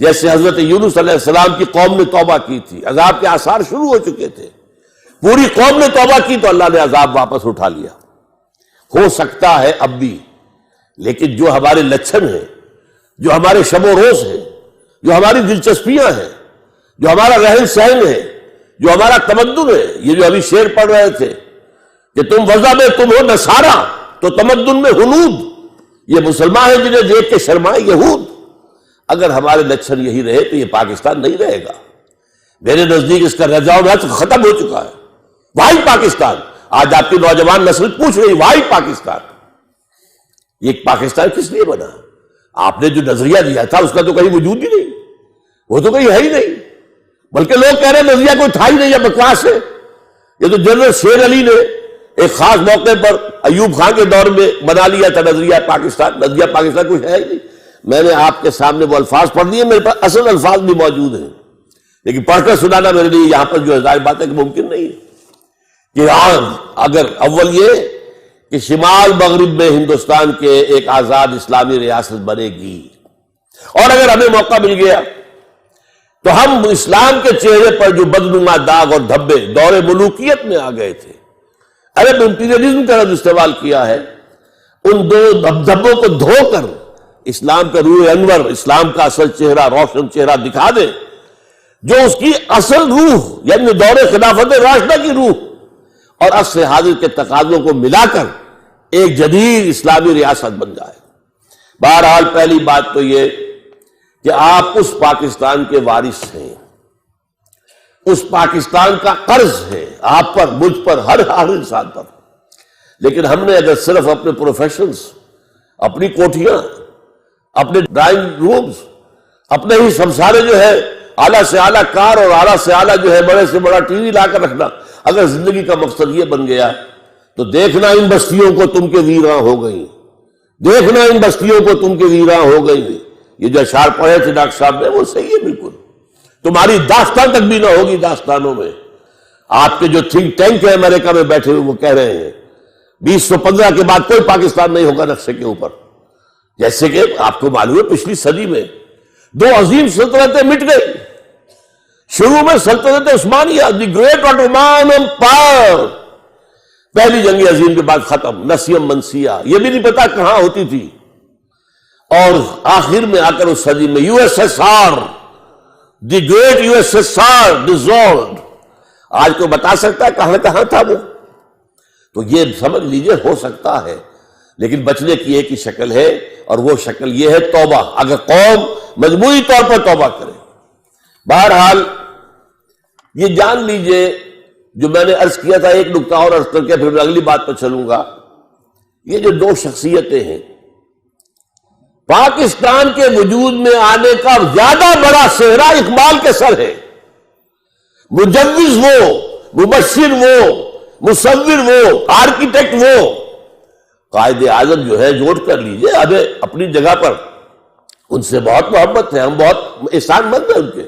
A: جیسے حضرت یونس علیہ السلام کی قوم نے توبہ کی تھی، عذاب کے آثار شروع ہو چکے تھے، پوری قوم نے توبہ کی تو اللہ نے عذاب واپس اٹھا لیا۔ ہو سکتا ہے اب بھی، لیکن جو ہمارے لچھن ہیں، جو ہمارے شب و روز ہیں، جو ہماری دلچسپیاں ہیں، جو ہمارا رہن سہن ہے، جو ہمارا تمدن ہے، یہ جو ابھی شعر پڑھ رہے تھے کہ تم وضع میں تم ہو نصارا تو تمدن میں ہنود، یہ مسلمان ہیں جنہیں دیکھ کے شرمائے یہود۔ اگر ہمارے لچھن یہی رہے تو یہ پاکستان نہیں رہے گا۔ میرے نزدیک اس کا رجاء و نصر ختم ہو چکا ہے۔ وائی پاکستان، آج آپ کی نوجوان نسل پوچھ رہی وائی پاکستان، یہ پاکستان کس لیے بنا؟ آپ نے جو نظریہ دیا تھا اس کا تو کہیں وجود ہی نہیں، وہ تو کہیں ہے ہی نہیں، بلکہ لوگ کہہ رہے ہیں نظریہ کوئی تھا ہی نہیں، یا بکواس ہے۔ یہ تو جنرل شیر علی نے ایک خاص موقع پر ایوب خان کے دور میں بنا لیا تھا نظریہ پاکستان۔ نظریہ پاکستان کچھ ہے ہی نہیں۔ میں نے آپ کے سامنے وہ الفاظ پڑھ دیے، میرے پاس اصل الفاظ بھی موجود ہیں، لیکن پڑھ کر سنانا میرے لیے یہاں پر جو ہے ظاہر بات ہے کہ ممکن نہیں ہے۔ کہ اگر اول یہ کہ شمال مغرب میں ہندوستان کے ایک آزاد اسلامی ریاست بنے گی، اور اگر ہمیں موقع مل گیا تو ہم اسلام کے چہرے پر جو بدنما داغ اور دھبے دور ملوکیت میں آ گئے تھے، عرب امپیریلزم کا لفظ استعمال کیا ہے، ان دو دھبوں کو دھو کر اسلام کا روح انور، اسلام کا اصل چہرہ، روشن چہرہ دکھا دے، جو اس کی اصل روح یعنی دور خلافت راشدہ کی روح اور عصر حاضر کے تقاضوں کو ملا کر ایک جدید اسلامی ریاست بن جائے۔ بہرحال پہلی بات تو یہ کہ آپ اس پاکستان کے وارث ہیں، اس پاکستان کا قرض ہے آپ پر، مجھ پر، ہر انسان پر۔ لیکن ہم نے اگر صرف اپنے پروفیشنز، اپنی کوٹھیاں، اپنے ڈرائنگ رومز، اپنے ہی سمسارے جو ہے اعلیٰ سے اعلیٰ کار اور اعلیٰ سے اعلیٰ جو ہے بڑے سے بڑا ٹی وی لا کر رکھنا، اگر زندگی کا مقصد یہ بن گیا تو دیکھنا ان بستیوں کو تم کے ویراں ہو گئی، دیکھنا ان بستیوں کو تم کے ویراں ہو گئی۔ یہ جو اشعار پڑھے تھے ڈاکٹر صاحب نے وہ صحیح ہے بالکل، تمہاری داستان تک بھی نہ ہوگی داستانوں میں. آپ کے جو تھنک ٹینک ہے امریکہ میں بیٹھے ہوئے وہ کہہ رہے ہیں 2015 کے بعد کوئی پاکستان نہیں ہوگا نقشے کے اوپر. جیسے کہ آپ کو معلوم ہے پچھلی صدی میں 2 عظیم سلطنتیں مٹ گئی. شروع میں سلطنت عثمانیہ، دی گریٹ آٹومان امپائر، پہلی جنگ عظیم کے بعد ختم. نسیم منسیہ یہ بھی نہیں پتا کہاں ہوتی تھی. اور آخر میں آ کر اس صدی میں USSR، دی گریٹ USSR ڈیزولوڈ. آج کو بتا سکتا ہے کہاں کہاں تھا وہ؟ تو یہ سمجھ لیجئے ہو سکتا ہے، لیکن بچنے کی ایک ہی شکل ہے، اور وہ شکل یہ ہے توبہ. اگر قوم مجموعی طور پر توبہ کرے. بہرحال یہ جان لیجئے جو میں نے عرض کیا تھا، ایک نکتہ اور عرض کر کے پھر میں اگلی بات پر چلوں گا. یہ جو 2 شخصیتیں ہیں، پاکستان کے وجود میں آنے کا زیادہ بڑا صحرا اقبال کے سر ہے. مجوز وہ، مبشر وہ، مصور وہ، آرکیٹیکٹ وہ. قائد اعظم جو ہے نوٹ کر لیجئے، اب اپنی جگہ پر ان سے بہت محبت ہے، ہم بہت احسان مند ہیں ان کے،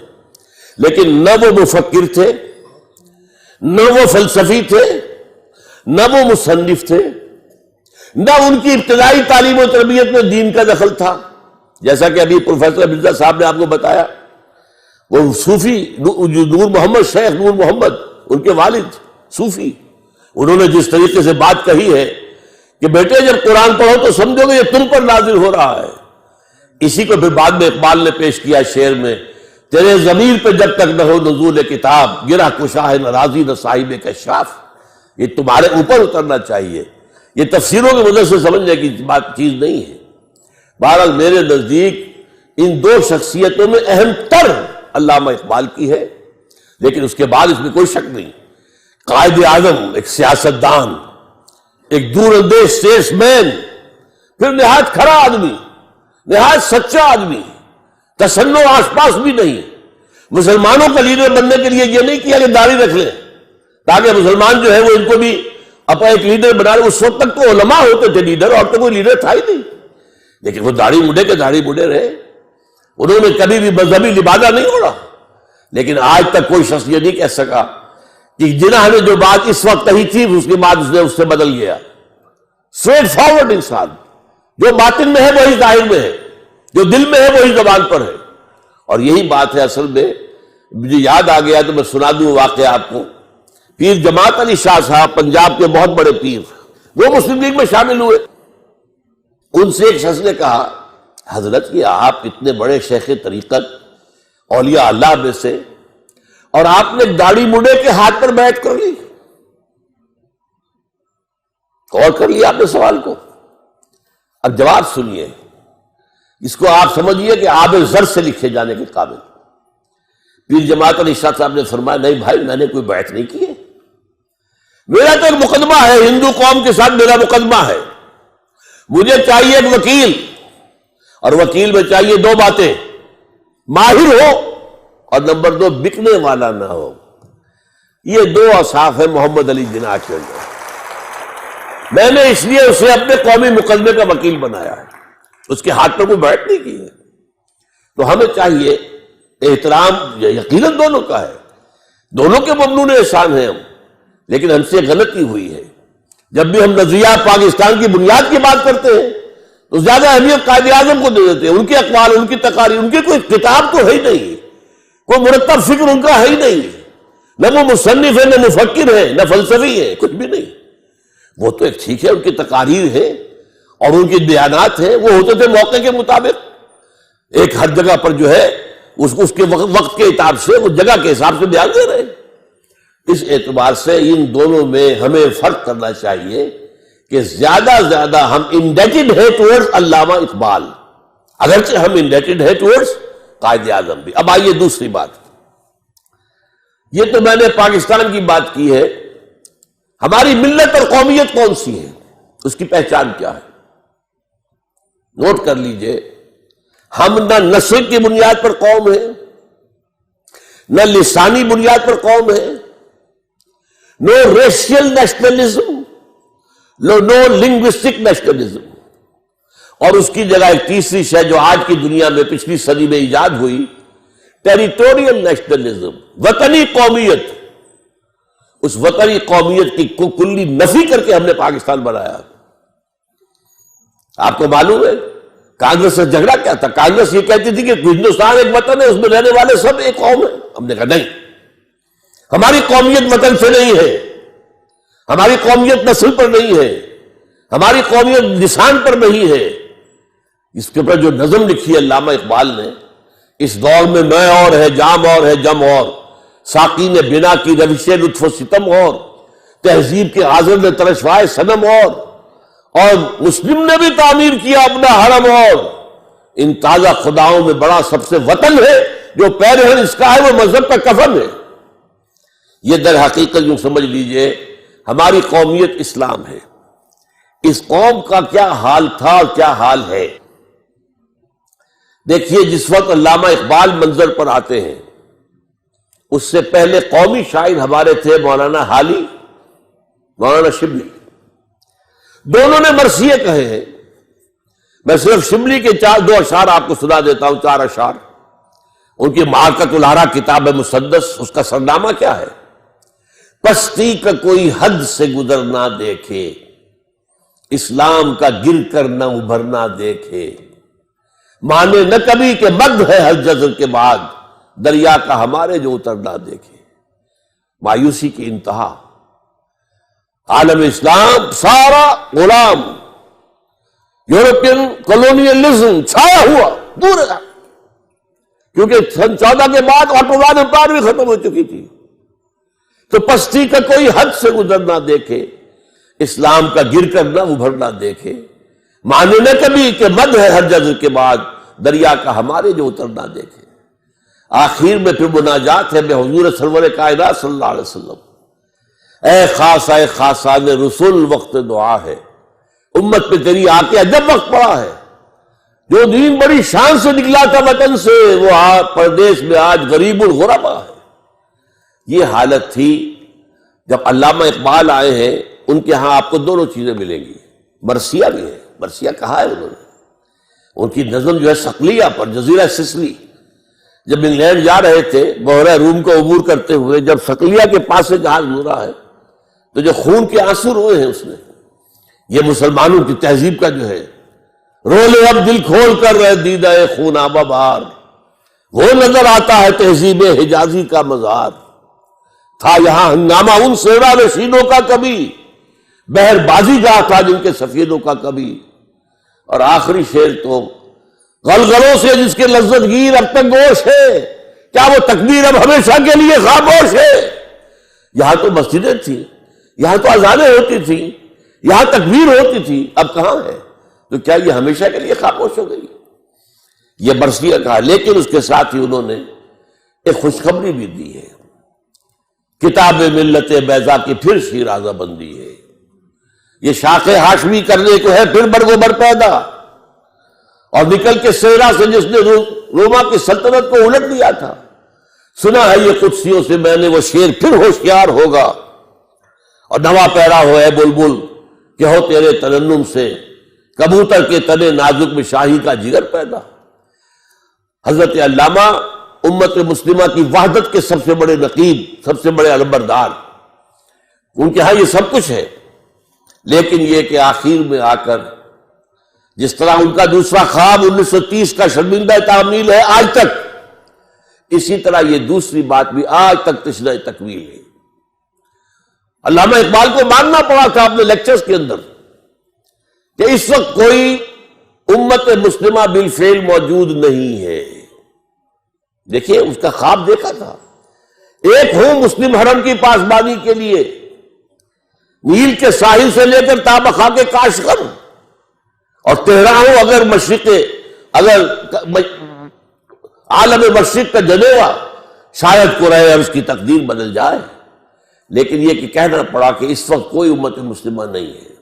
A: لیکن نہ وہ مفکر تھے، نہ وہ فلسفی تھے، نہ وہ مصنف تھے، نہ ان کی ابتدائی تعلیم و تربیت میں دین کا دخل تھا. جیسا کہ ابھی پروفیسر مرزا صاحب نے آپ کو بتایا، وہ صوفی نور محمد، شیخ نور محمد ان کے والد صوفی، انہوں نے جس طریقے سے بات کہی ہے کہ بیٹے جب قرآن پڑھو تو سمجھو گے یہ تم پر نازل ہو رہا ہے. اسی کو پھر بعد میں اقبال نے پیش کیا شعر میں، تیرے ضمیر پہ جب تک نہ ہو نزول کتاب، گرہ کشا ہے نہ راضی نہ صاحب کشاف. یہ تمہارے اوپر اترنا چاہیے. یہ تفسیروں کی وجہ سے سمجھنے کی بات چیز نہیں ہے. بہرحال میرے نزدیک ان 2 شخصیتوں میں اہم تر علامہ اقبال کی ہے، لیکن اس کے بعد اس میں کوئی شک نہیں. قائد اعظم، ایک سیاستدان، ایک دور اندیش سیلس مین، پھر نہایت کھرا آدمی، نہایت سچا آدمی، تسنع آس پاس بھی نہیں. مسلمانوں کا لیڈر بننے کے لیے یہ نہیں کیا کہ داڑھی رکھ لیں تاکہ مسلمان جو ہے وہ ان کو بھی اپنا ایک لیڈر بنا لیں. اس وقت تک تو علماء ہوتے تھے لیڈر، اور تو کوئی لیڈر تھا ہی نہیں. لیکن وہ داڑھی مڈے کے داڑھی مڈے رہے، انہوں نے کبھی بھی مذہبی لبادہ نہیں اوڑھا. لیکن آج تک کوئی شخص یہ نہیں کہہ سکا کہ جناح نے جو بات اس وقت کہی تھی اس کے بعد اس نے اس سے بدل گیا. اسٹریٹ فارورڈ انسان، جو باطن میں ہے وہی ظاہر میں ہے، جو دل میں ہے وہی زبان پر ہے. اور یہی بات ہے اصل میں. مجھے یاد آ گیا تو میں سنا دوں واقعہ آپ کو. پیر جماعت علی شاہ صاحب، پنجاب کے بہت بڑے پیر، وہ مسلم لیگ میں شامل ہوئے. ان سے ایک شخص نے کہا، حضرت یہ آپ اتنے بڑے شیخ طریقت، اولیاء اللہ میں سے، اور آپ نے داڑھی مڈے کے ہاتھ پر بیعت کر لی. غور کر لیا آپ نے سوال کو. اب جواب سنیے، اس کو آپ سمجھیے کہ آب زر سے لکھے جانے کے قابل. پیر جماعت علی شاہ صاحب نے فرمایا، نہیں بھائی میں نے کوئی بیعت نہیں کی ہے، میرا تو ایک مقدمہ ہے، ہندو قوم کے ساتھ میرا مقدمہ ہے. مجھے چاہیے ایک وکیل، اور وکیل میں چاہیے 2 باتیں، ماہر ہو اور نمبر 2 بکنے والا نہ ہو. یہ 2 اوصاف ہے محمد علی جناح کے اندر. میں نے اس لیے اسے اپنے قومی مقدمے کا وکیل بنایا ہے، اس کے ہاتھ پر کوئی بیعت نہیں کی ہے. تو ہمیں چاہیے احترام یقیناً دونوں کا ہے، دونوں کے ممنون احسان ہیں ہم، لیکن ہم سے غلطی ہوئی ہے. جب بھی ہم نظریات پاکستان کی بنیاد کی بات کرتے ہیں تو زیادہ اہمیت قائد اعظم کو دے دیتے ہیں. ان کے اقوال، ان کی تقاریر، ان کی کوئی کتاب تو ہے ہی نہیں، کوئی مرتب فکر ان کا ہے ہی نہیں، نہ وہ مصنف ہے، نہ مفکر ہے، نہ فلسفی ہے، کچھ بھی نہیں. وہ تو ایک ٹھیک ہے ان کی تقاریر ہے اور ان کے بیانات ہیں، وہ ہوتے تھے موقع کے مطابق، ایک ہر جگہ پر جو ہے اس کے وقت کے اعتبار سے وہ جگہ کے حساب سے بیان دے رہے ہیں. اس اعتبار سے ان دونوں میں ہمیں فرق کرنا چاہیے کہ زیادہ زیادہ ہم انڈیٹڈ ہے ٹورڈز علامہ اقبال، اگرچہ ہم انڈیٹڈ ہے ٹورڈز قائد اعظم بھی. اب آئیے دوسری بات. یہ تو میں نے پاکستان کی بات کی ہے. ہماری ملت اور قومیت کون سی ہے، اس کی پہچان کیا ہے؟ نوٹ کر لیجئے، ہم نہ نسل کی بنیاد پر قوم ہے، نہ لسانی بنیاد پر قوم ہے، نو ریشیل نیشنلزم، نو لنگوسٹک نیشنلزم. اور اس کی جگہ ایک تیسری شے جو آج کی دنیا میں پچھلی صدی میں ایجاد ہوئی، ٹیریٹوریل نیشنلزم، وطنی قومیت، اس وطنی قومیت کی کلی نفی کر کے ہم نے پاکستان بنایا۔ آپ کو معلوم ہے کانگریس سے جھگڑا کیا تھا؟ کانگریس یہ کہتی تھی کہ ہندوستان ایک وطن ہے، اس میں رہنے والے سب ایک قوم ہے۔ ہم نے کہا نہیں، ہماری قومیت وطن سے نہیں ہے، ہماری قومیت نسل پر نہیں ہے، ہماری قومیت لسان پر نہیں ہے۔ اس کے اوپر جو نظم لکھی ہے علامہ اقبال نے، اس دور میں میں اور ہے جام اور ہے جم اور، ساقی نے بنا کی روش لطف و ستم اور، تہذیب کے غازل نے ترشوائے صنم اور مسلم نے بھی تعمیر کیا اپنا حرم اور، ان تازہ خداؤں میں بڑا سب سے وطن ہے، جو پیرہن اس کا ہے وہ مذہب کا کفن ہے۔ یہ در حقیقت یوں سمجھ لیجئے ہماری قومیت اسلام ہے۔ اس قوم کا کیا حال تھا اور کیا حال ہے؟ دیکھیے جس وقت علامہ اقبال منظر پر آتے ہیں، اس سے پہلے قومی شاعر ہمارے تھے مولانا حالی، مولانا شبلی، دونوں نے مرثیے کہے ہیں۔ میں صرف شبلی کے دو اشعار آپ کو سنا دیتا ہوں، 4 اشعار۔ ان کی معرکۃ الارا کتاب مسدس، اس کا سرنامہ کیا ہے؟ پستی کا کوئی حد سے گزر نہ دیکھے، اسلام کا گر کر نہ ابھرنا دیکھے، مانے نہ کبھی کہ مد ہے ہر جزر کے بعد، دریا کا ہمارے جو اترنا دیکھے۔ مایوسی کی انتہا، عالم اسلام سارا غلام، یورپین کولونیلزم چھایا ہوا، دور ہے، کیونکہ سن 14 کے بعد آٹومان امپائر بھی ختم ہو چکی تھی۔ تو پستی کا کوئی حد سے گزر نہ دیکھے، اسلام کا گر کر نہ ابھرنا دیکھے، مانے نہ کبھی کہ مد ہے ہر جزر کے بعد، دریا کا ہمارے جو اترنا دیکھے۔ آخر میں پھر مناجات ہے بے حضور سرور کائنات صلی اللہ علیہ وسلم، اے خاص اے خاصان رسول وقت دعا ہے، امت پہ تیری آ کے عجب وقت پڑا ہے، جو دین بڑی شان سے نکلا تھا وطن سے، وہ پردیس میں آج غریب الغربا ہے۔ یہ حالت تھی جب علامہ اقبال آئے ہیں۔ ان کے ہاں آپ کو دونوں چیزیں ملیں گی، مرثیہ بھی ہے، مرثیہ کہا ہے انہوں نے۔ ان کی نظم جو ہے صقلیہ پر، جزیرہ سسلی، جب انگلینڈ جا رہے تھے بحیرہ روم کو عبور کرتے ہوئے، جب صقلیہ کے پاس سے جہاز گزرا ہے تو جو خون کے آنسو روئے ہیں اس نے، یہ مسلمانوں کی تہذیب کا جو ہے، رولے اب دل کھول کر رہے دیدہ خون آبا بار، وہ نظر آتا ہے تہذیب حجازی کا مزار، تھا یہاں ہنگامہ ان سیرا نشینوں کا کبھی، بہر بازی گاہ تھا جن کے سفیدوں کا کبھی۔ اور آخری شعر تو غلغلوں سے جس کے لذت گیر اب تک گوش ہے، کیا وہ تکبیر اب ہمیشہ کے لیے خاموش ہے؟ یہاں تو مسجدیں تھیں، یہاں تو اذانیں ہوتی تھیں، یہاں تکبیر ہوتی تھی، اب کہاں ہے؟ تو کیا یہ ہمیشہ کے لیے خاموش ہو گئی؟ یہ مرثیہ کہا، لیکن اس کے ساتھ ہی انہوں نے ایک خوشخبری بھی دی ہے، کتاب ملت بیضا کی پھر شیرازہ بندی ہے، یہ شاخ ہاشمی کرنے کو ہے پھر برگ و بر پیدا، اور نکل کے صحرا سے جس نے روما کی سلطنت کو الٹ دیا تھا، سنا ہے یہ قدسیوں سے میں نے وہ شیر پھر ہوشیار ہوگا، اور نوا پیرا ہو اے بلبل کہ ہو تیرے ترنم سے کبوتر کے تنے نازک میں شاہی کا جگر پیدا۔ حضرت علامہ امت مسلمہ کی وحدت کے سب سے بڑے نقیب، سب سے بڑے علمبردار، ان کے ہاں یہ سب کچھ ہے، لیکن یہ کہ آخر میں آ کر جس طرح ان کا دوسرا خواب 1930 کا شرمندہ تعمیل ہے آج تک، اسی طرح یہ دوسری بات بھی آج تک تشنہ تکمیل ہے۔ علامہ اقبال کو ماننا پڑا تھا اپنے لیکچرز کے اندر کہ اس وقت کوئی امت مسلمہ بالفعل موجود نہیں ہے۔ دیکھیے اس کا خواب دیکھا تھا، ایک ہوں مسلم حرم کی پاسبانی کے لیے، نیل کے ساحل سے لے کر تا خاک کاشغر، اور تہران ہو اگر مشرق، اگر عالم مشرق کا جنیوا، شاید قرۂ عرض کی تقدیر بدل جائے، لیکن یہ کہ کہنا پڑا کہ اس وقت کوئی امت مسلمہ نہیں ہے۔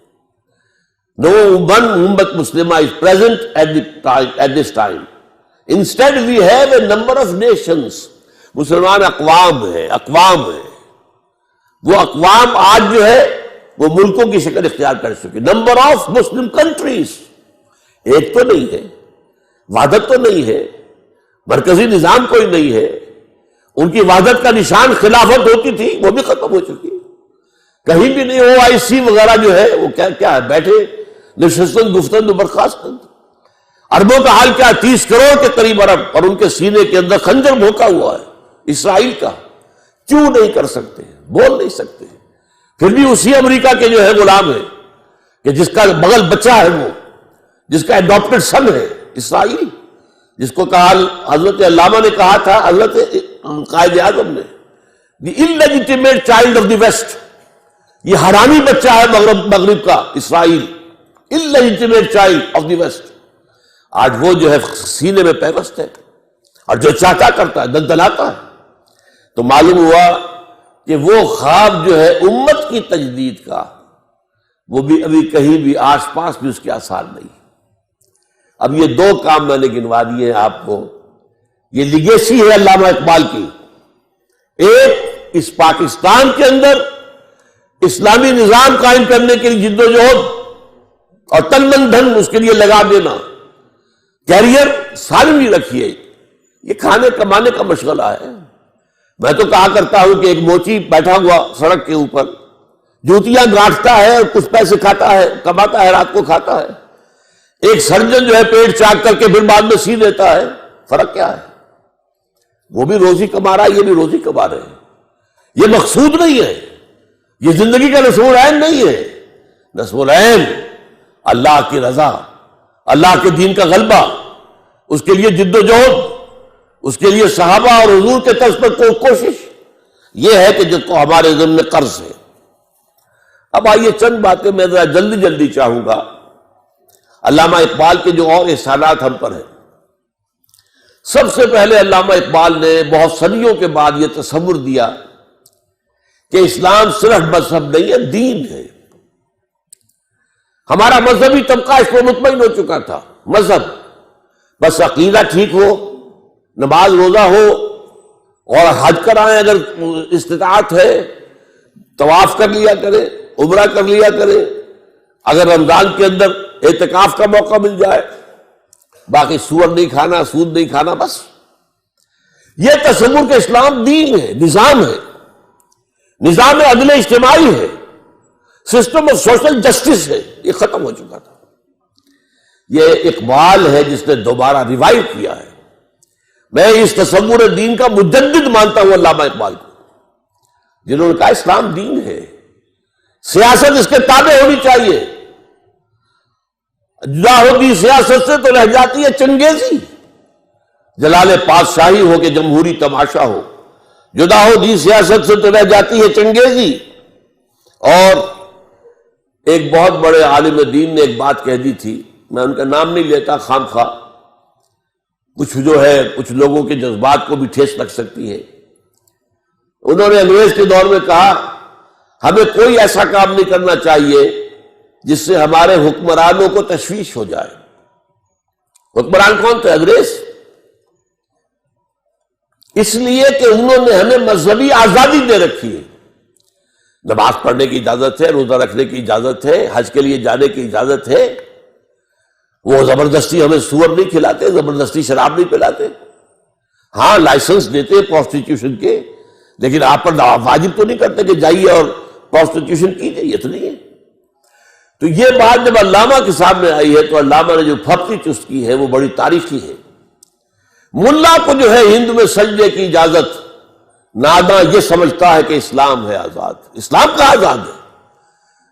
A: No one امت مسلمہ is present at this time. Instead we have a number of nations. مسلمان اقوام ہیں، اقوام ہیں، وہ اقوام آج جو ہے وہ ملکوں کی شکل اختیار کر چکے۔ نمبر آف مسلم کنٹریز، ایک تو نہیں ہے، وحدت تو نہیں ہے، مرکزی نظام کوئی نہیں ہے. ان کی وحدت کا نشان خلافت ہوتی تھی، وہ بھی ختم ہو چکی. کہیں بھی نہیں OIC وغیرہ جو ہے وہ کیا ہے، بیٹھے نشستن گفتن و برخاستن. عربوں کا حال کیا، 30 کروڑ کے قریب عرب، اور ان کے سینے کے اندر خنجر بھوکا ہوا ہے اسرائیل کا. کیوں نہیں کر سکتے، بول نہیں سکتے. پھر بھی اسی امریکہ کے جو ہے غلام ہے کہ جس کا بغل بچہ ہے، وہ جس کا اڈاپٹڈ سن ہے اسرائیل، جس کو کہا حضرت علامہ نے کہا تھا، حضرت قائد اعظم نے، دی illegitimate child of the West، یہ حرامی بچہ ہے مغرب کا اسرائیل، illegitimate child of the West. آج وہ جو ہے سینے میں پیوست ہے اور جو چاہتا کرتا ہے، دلدلاتا ہے. تو معلوم ہوا کہ وہ خواب جو ہے امت کی تجدید کا، وہ بھی ابھی کہیں بھی آس پاس بھی اس کے آثار نہیں. اب یہ 2 کام میں نے گنوا دیے ہیں آپ کو. یہ لیگیسی ہے علامہ اقبال کی. ایک، اس پاکستان کے اندر اسلامی نظام قائم کرنے کے لیے جد و جہد اور تن من دھن اس کے لیے لگا دینا. کیریئر سالمی رکھیے، یہ کھانے کمانے کا مشغلہ ہے. میں تو کہا کرتا ہوں کہ ایک موچی بیٹھا ہوا سڑک کے اوپر جوتیاں گانٹتا ہے اور کچھ پیسے کھاتا ہے، کماتا ہے، رات کو کھاتا ہے. ایک سرجن جو ہے پیٹ چاک کر کے پھر بعد میں سی دیتا ہے. فرق کیا ہے؟ وہ بھی روزی کما رہا ہے، یہ بھی روزی کما رہے ہیں. یہ مقصود نہیں ہے، یہ زندگی کا نصب العین نہیں ہے. نصب العین اللہ کی رضا، اللہ کے دین کا غلبہ، اس کے لیے جد و جہد، اس کے لیے صحابہ اور حضور کے طرز پر کوشش، یہ ہے کہ جس کو ہمارے ذمہ قرض ہے. اب آئیے چند باتیں میں ذرا جلدی چاہوں گا. علامہ اقبال کے جو اور احسانات ہم پر ہیں. سب سے پہلے علامہ اقبال نے بہت صدیوں کے بعد یہ تصور دیا کہ اسلام صرف مذہب نہیں ہے، دین ہے. ہمارا مذہبی طبقہ اس پر مطمئن ہو چکا تھا. مذہب بس عقیدہ ٹھیک ہو، نماز روزہ ہو اور حج کرائیں اگر استطاعت ہے، طواف کر لیا کرے، عمرہ کر لیا کرے، اگر رمضان کے اندر اعتکاف کا موقع مل جائے، باقی سور نہیں کھانا، سود نہیں کھانا. بس یہ تصور کہ اسلام دین ہے، نظام ہے، نظام عدل اجتماعی ہے، سسٹم آف سوشل جسٹس ہے، یہ ختم ہو چکا تھا. یہ اقبال ہے جس نے دوبارہ ریوائو کیا ہے. میں اس تصور دین کا مجدد مانتا ہوں علامہ اقبال کو، جنہوں نے کہا اسلام دین ہے، سیاست اس کے تابع ہونی چاہیے. جدا ہوگی سیاست سے تو رہ جاتی ہے چنگیزی. جلال پادشاہی ہو کہ جمہوری تماشا ہو، جدا ہوگی سیاست سے تو رہ جاتی ہے چنگیزی. اور ایک بہت بڑے عالم دین نے ایک بات کہہ دی تھی، میں ان کا نام نہیں لیتا خام خواہ، کچھ جو ہے کچھ لوگوں کے جذبات کو بھی ٹھیس لگ سکتی ہے. انہوں نے انگریز کے دور میں کہا ہمیں کوئی ایسا کام نہیں کرنا چاہیے جس سے ہمارے حکمرانوں کو تشویش ہو جائے. حکمران کون تھے؟ انگریز. اس لیے کہ انہوں نے ہمیں مذہبی آزادی دے رکھی ہے. نماز پڑھنے کی اجازت ہے، روزہ رکھنے کی اجازت ہے، حج کے لیے جانے کی اجازت ہے. وہ زبردستی ہمیں سور نہیں کھلاتے، زبردستی شراب نہیں پلاتے. ہاں لائسنس دیتے پروسٹیٹیوشن کے، لیکن آپ پر واجب تو نہیں کرتے کہ جائیے اور پروسٹیٹیوشن کیجیے، یہ تو نہیں ہے. تو یہ بات جب علامہ کے سامنے آئی ہے تو علامہ نے جو پھپتی چست کی ہے وہ بڑی تاریخی ہے. ملا کو جو ہے ہند میں سجدے کی اجازت، ناداں یہ سمجھتا ہے کہ اسلام ہے آزاد. اسلام کا آزاد ہے؟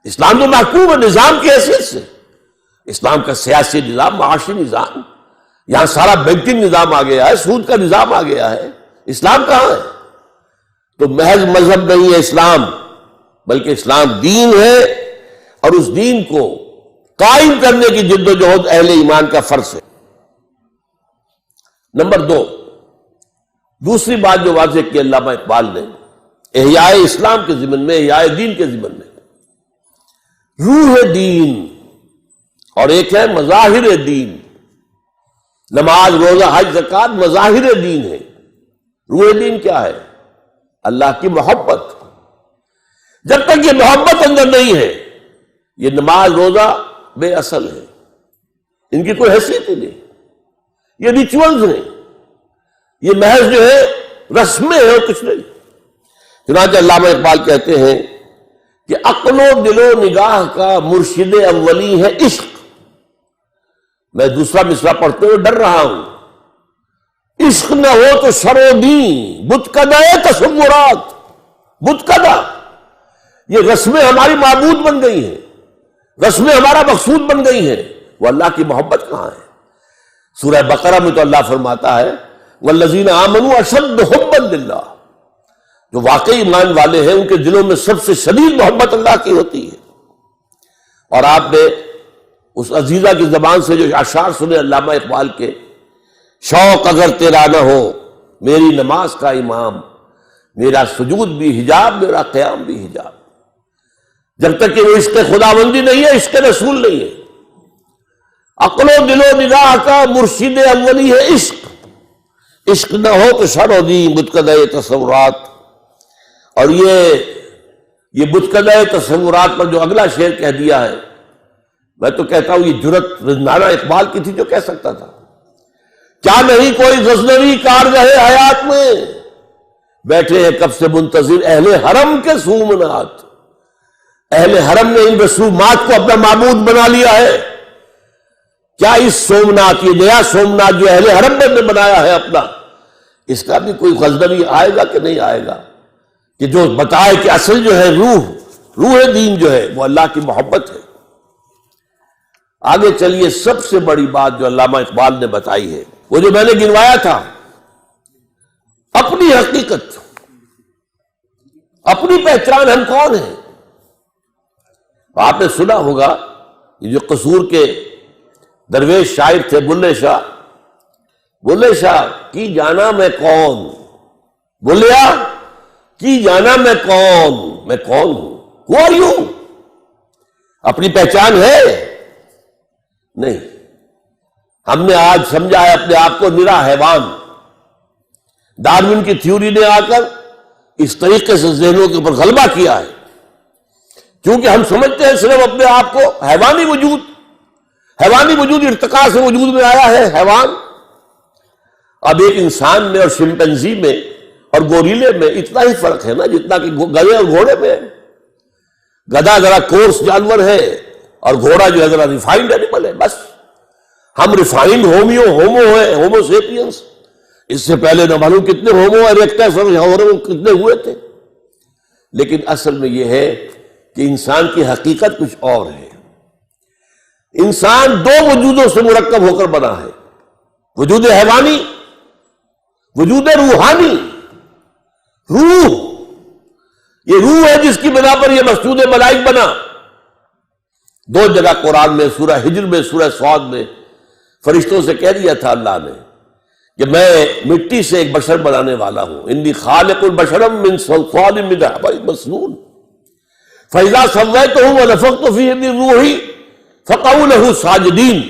A: اسلام تو محکوم ہے نظام کی حیثیت سے. اسلام کا سیاسی نظام، معاشی نظام، یہاں سارا بینکنگ نظام آ گیا ہے، سود کا نظام آ گیا ہے. اسلام کہاں ہے؟ تو محض مذہب نہیں ہے اسلام، بلکہ اسلام دین ہے، اور اس دین کو قائم کرنے کی جد و جہد اہل ایمان کا فرض ہے. نمبر 2، دوسری بات جو واضح کی علامہ اقبال نے احیاء اسلام کے ضمن میں، احیاء دین کے ضمن میں، روح دین اور ایک ہے مظاہر دین. نماز روزہ حج زکوٰۃ مظاہر دین ہے. روح دین کیا ہے؟ اللہ کی محبت. جب تک یہ محبت اندر نہیں ہے یہ نماز روزہ بے اصل ہے، ان کی کوئی حیثیت ہی نہیں. یہ ریچولز ہیں. یہ محض جو ہے رسمیں ہیں اور کچھ نہیں۔ چنانچہ علامہ اقبال کہتے ہیں کہ عقل و دل و نگاہ کا مرشد اولی ہے عشق۔ میں دوسرا مصرع پڑھتے ہوئے ڈر رہا ہوں، عشق نہ ہو تو شر و دین بتکدہ تصورات۔ بتکدہ، یہ رسمیں ہماری معبود بن گئی ہیں، رسمیں ہمارا مقصود بن گئی ہیں، وہ اللہ کی محبت کہاں ہے؟ سورہ بقرہ میں تو اللہ فرماتا ہے والذین آمنوا اشد حبا للہ، جو واقعی ایمان والے ہیں ان کے دلوں میں سب سے شدید محبت اللہ کی ہوتی ہے۔ اور آپ نے اس عزیزہ کی زبان سے جو اشعار سنے علامہ اقبال کے، شوق اگر تیرا نہ ہو میری نماز کا امام، میرا سجود بھی حجاب میرا قیام بھی حجاب۔ جب تک کہ وہ عشق خداوندی نہیں ہے، عشق رسول نہیں ہے۔ عقل و دل و نگاہ کا مرشد اولی ہے عشق، عشق نہ ہو تو شر و دین بتکدہ تصورات۔ اور یہ بتکدہ تصورات پر جو اگلا شعر کہہ دیا ہے، میں تو کہتا ہوں یہ جرت رضنانہ اقبال کی تھی جو کہہ سکتا تھا۔ کیا نہیں کوئی غزنوی کارگہ حیات میں، بیٹھے ہیں کب سے منتظر اہل حرم کے سومنات۔ اہل حرم نے ان رسومات کو اپنا معبود بنا لیا ہے۔ کیا اس سومنات، یہ نیا سومنات جو اہل حرم نے بنایا ہے اپنا، اس کا بھی کوئی غزنوی آئے گا کہ نہیں آئے گا کہ جو بتائے کہ اصل جو ہے روح دین جو ہے وہ اللہ کی محبت ہے؟ آگے چلیے، سب سے بڑی بات جو علامہ اقبال نے بتائی ہے وہ جو میں نے گنوایا تھا، اپنی حقیقت، اپنی پہچان، ہم کون ہیں۔ آپ نے سنا ہوگا یہ جو قصور کے درویش شاعر تھے بلے شاہ کی جانا میں کون، بولیا کی جانا میں کون ہوں، Who are you؟ اپنی پہچان ہے نہیں۔ ہم نے آج سمجھا ہے اپنے آپ کو نرا حیوان۔ ڈارون کی تھیوری نے آ کر اس طریقے سے ذہنوں کے اوپر غلبہ کیا ہے، کیونکہ ہم سمجھتے ہیں صرف اپنے آپ کو حیوانی وجود ارتقاء سے وجود میں آیا ہے حیوان۔ اب ایک انسان میں اور شمپینزی میں اور گوریلے میں اتنا ہی فرق ہے نا جتنا کہ گدھے اور گھوڑے میں۔ گدھا ذرا کورس جانور ہے اور گھوڑا جو ہے ذرا ریفائنڈ اینیمل ہے، بس۔ ہم ریفائنڈ ہومو ہیں، ہومو سیپینس۔ اس سے پہلے نہ معلوم کتنے ہومو اریکٹس اور کتنے ہوئے تھے۔ لیکن اصل میں یہ ہے کہ انسان کی حقیقت کچھ اور ہے۔ انسان دو وجودوں سے مرکب ہو کر بنا ہے، وجود حیوانی، وجود روحانی۔ روح، یہ روح ہے جس کی بنا پر یہ مسجود ملائک بنا۔ دو جگہ قرآن میں، سورہ ہجر میں، سورہ صاد میں فرشتوں سے کہہ دیا تھا اللہ نے کہ میں مٹی سے ایک بشر بنانے والا ہوں، انی خالق البشر من صلصال من حمأ مسنون فاذا سویتہ ونفخت فیہ من روحی فقعوا لہ ساجدین۔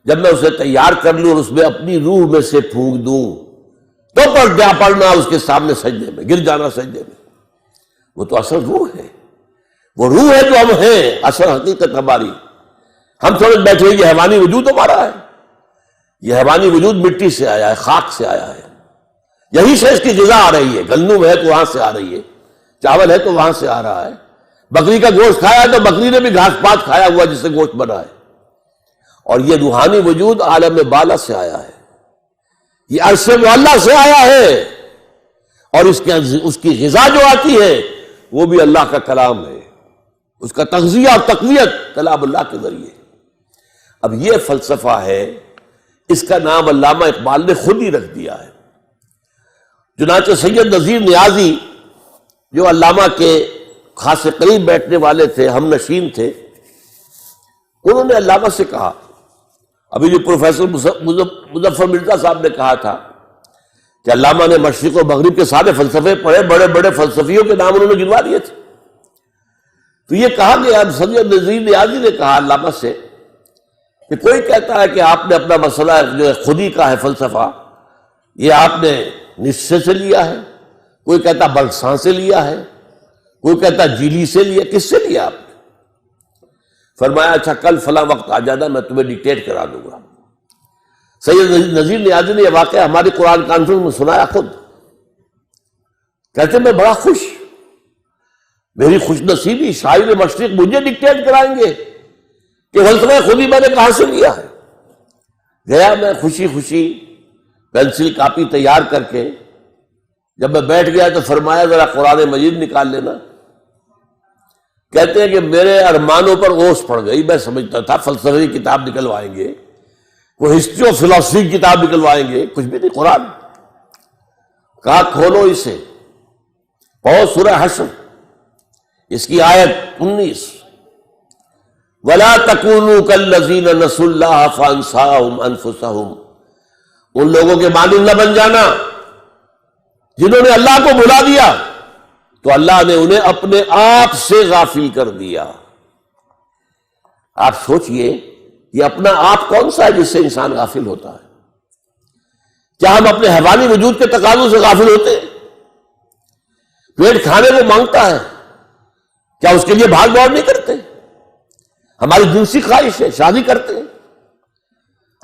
A: جب میں اسے تیار کر لوں اور اس میں اپنی روح میں سے پھونک دوں تو پڑنا اس کے سامنے سجدے میں، گر جانا سجدے میں۔ وہ تو اصل روح ہے، وہ روح ہے جو ہم ہیں، اصل حقیقت ہماری۔ ہم سمجھ بیٹھے یہ حیوانی وجود ہمارا ہے، یہ حیوانی وجود مٹی سے آیا ہے، خاک سے آیا ہے، یہی سے اس کی غذا آ رہی ہے۔ گندم ہے تو وہاں سے آ رہی ہے، چاول ہے تو وہاں سے آ رہا ہے، بکری کا گوشت کھایا تو بکری نے بھی گھاس پات کھایا ہوا جس سے گوشت بنا ہے۔ اور یہ روحانی وجود عالم بالا سے آیا ہے، یہ عرش معلیٰ سے آیا ہے، اور اس کی غذا جو آتی ہے وہ بھی اللہ کا کلام ہے، اس کا تغذیہ اور تقویت کلام اللہ کے ذریعے۔ اب یہ فلسفہ ہے، اس کا نام علامہ اقبال نے خود ہی رکھ دیا ہے۔ چنانچہ سید نذیر نیازی جو علامہ کے خاص قریب بیٹھنے والے تھے، ہم نشین تھے، انہوں نے علامہ سے کہا، ابھی جو پروفیسر مظفر مرزا صاحب نے کہا تھا کہ علامہ نے مشرق و مغرب کے سارے فلسفے پڑھے، بڑے بڑے فلسفیوں کے نام انہوں نے گنوا دیے تھے، تو یہ کہا گیا، سید نذیر نیازی نے کہا علامہ سے کہ کوئی کہتا ہے کہ آپ نے اپنا مسئلہ جو ہے خودی کا ہے فلسفہ، یہ آپ نے نشے سے لیا ہے، کوئی کہتا برگساں سے لیا ہے، کوئی کہتا جیلی سے لیا، کس سے لیا آپ نے؟ فرمایا اچھا کل فلاں وقت آ جانا، میں تمہیں ڈکٹیٹ کرا دوں گا۔ سید نذیر نیازی نے یہ واقعہ ہماری قرآن کانفرنس میں سنایا خود. کہتے میں بڑا خوش، میری خوش نصیبی، شاعر مشرق مجھے ڈکٹیٹ کرائیں گے کہ فلسفہ خود ہی میں نے کہاں سے لیا ہے. گیا میں خوشی خوشی پینسل کاپی تیار کر کے، جب میں بیٹھ گیا تو فرمایا ذرا قرآن مجید نکال لینا. کہتے ہیں کہ میرے ارمانوں پر اوس پڑ گئی. میں سمجھتا تھا فلسفے کی کتاب نکلوائیں گے، کوئی ہسٹری آف فلاسفی کی کتاب نکلوائیں گے، کچھ بھی نہیں. قرآن کہا کھولو اسے، پڑھو سورہ حشر، اس کی آیت 19، وَلَا تَكُونُوا كَالَّذِينَ نَسُوا اللَّهَ فَأَنسَاهُمْ أَنفُسَهُمْ. ان لوگوں کے مانند نہ بن جانا جنہوں نے اللہ کو بھلا دیا تو اللہ نے انہیں اپنے آپ سے غافل کر دیا. آپ سوچئے یہ اپنا آپ کون سا ہے جس سے انسان غافل ہوتا ہے؟ کیا ہم اپنے حیوانی وجود کے تقاضوں سے غافل ہوتے ہیں؟ پیٹ کھانے کو مانگتا ہے، کیا اس کے لیے بھاگ دوڑ نہیں کرتے؟ ہماری جنسی خواہش ہے، شادی کرتے ہیں،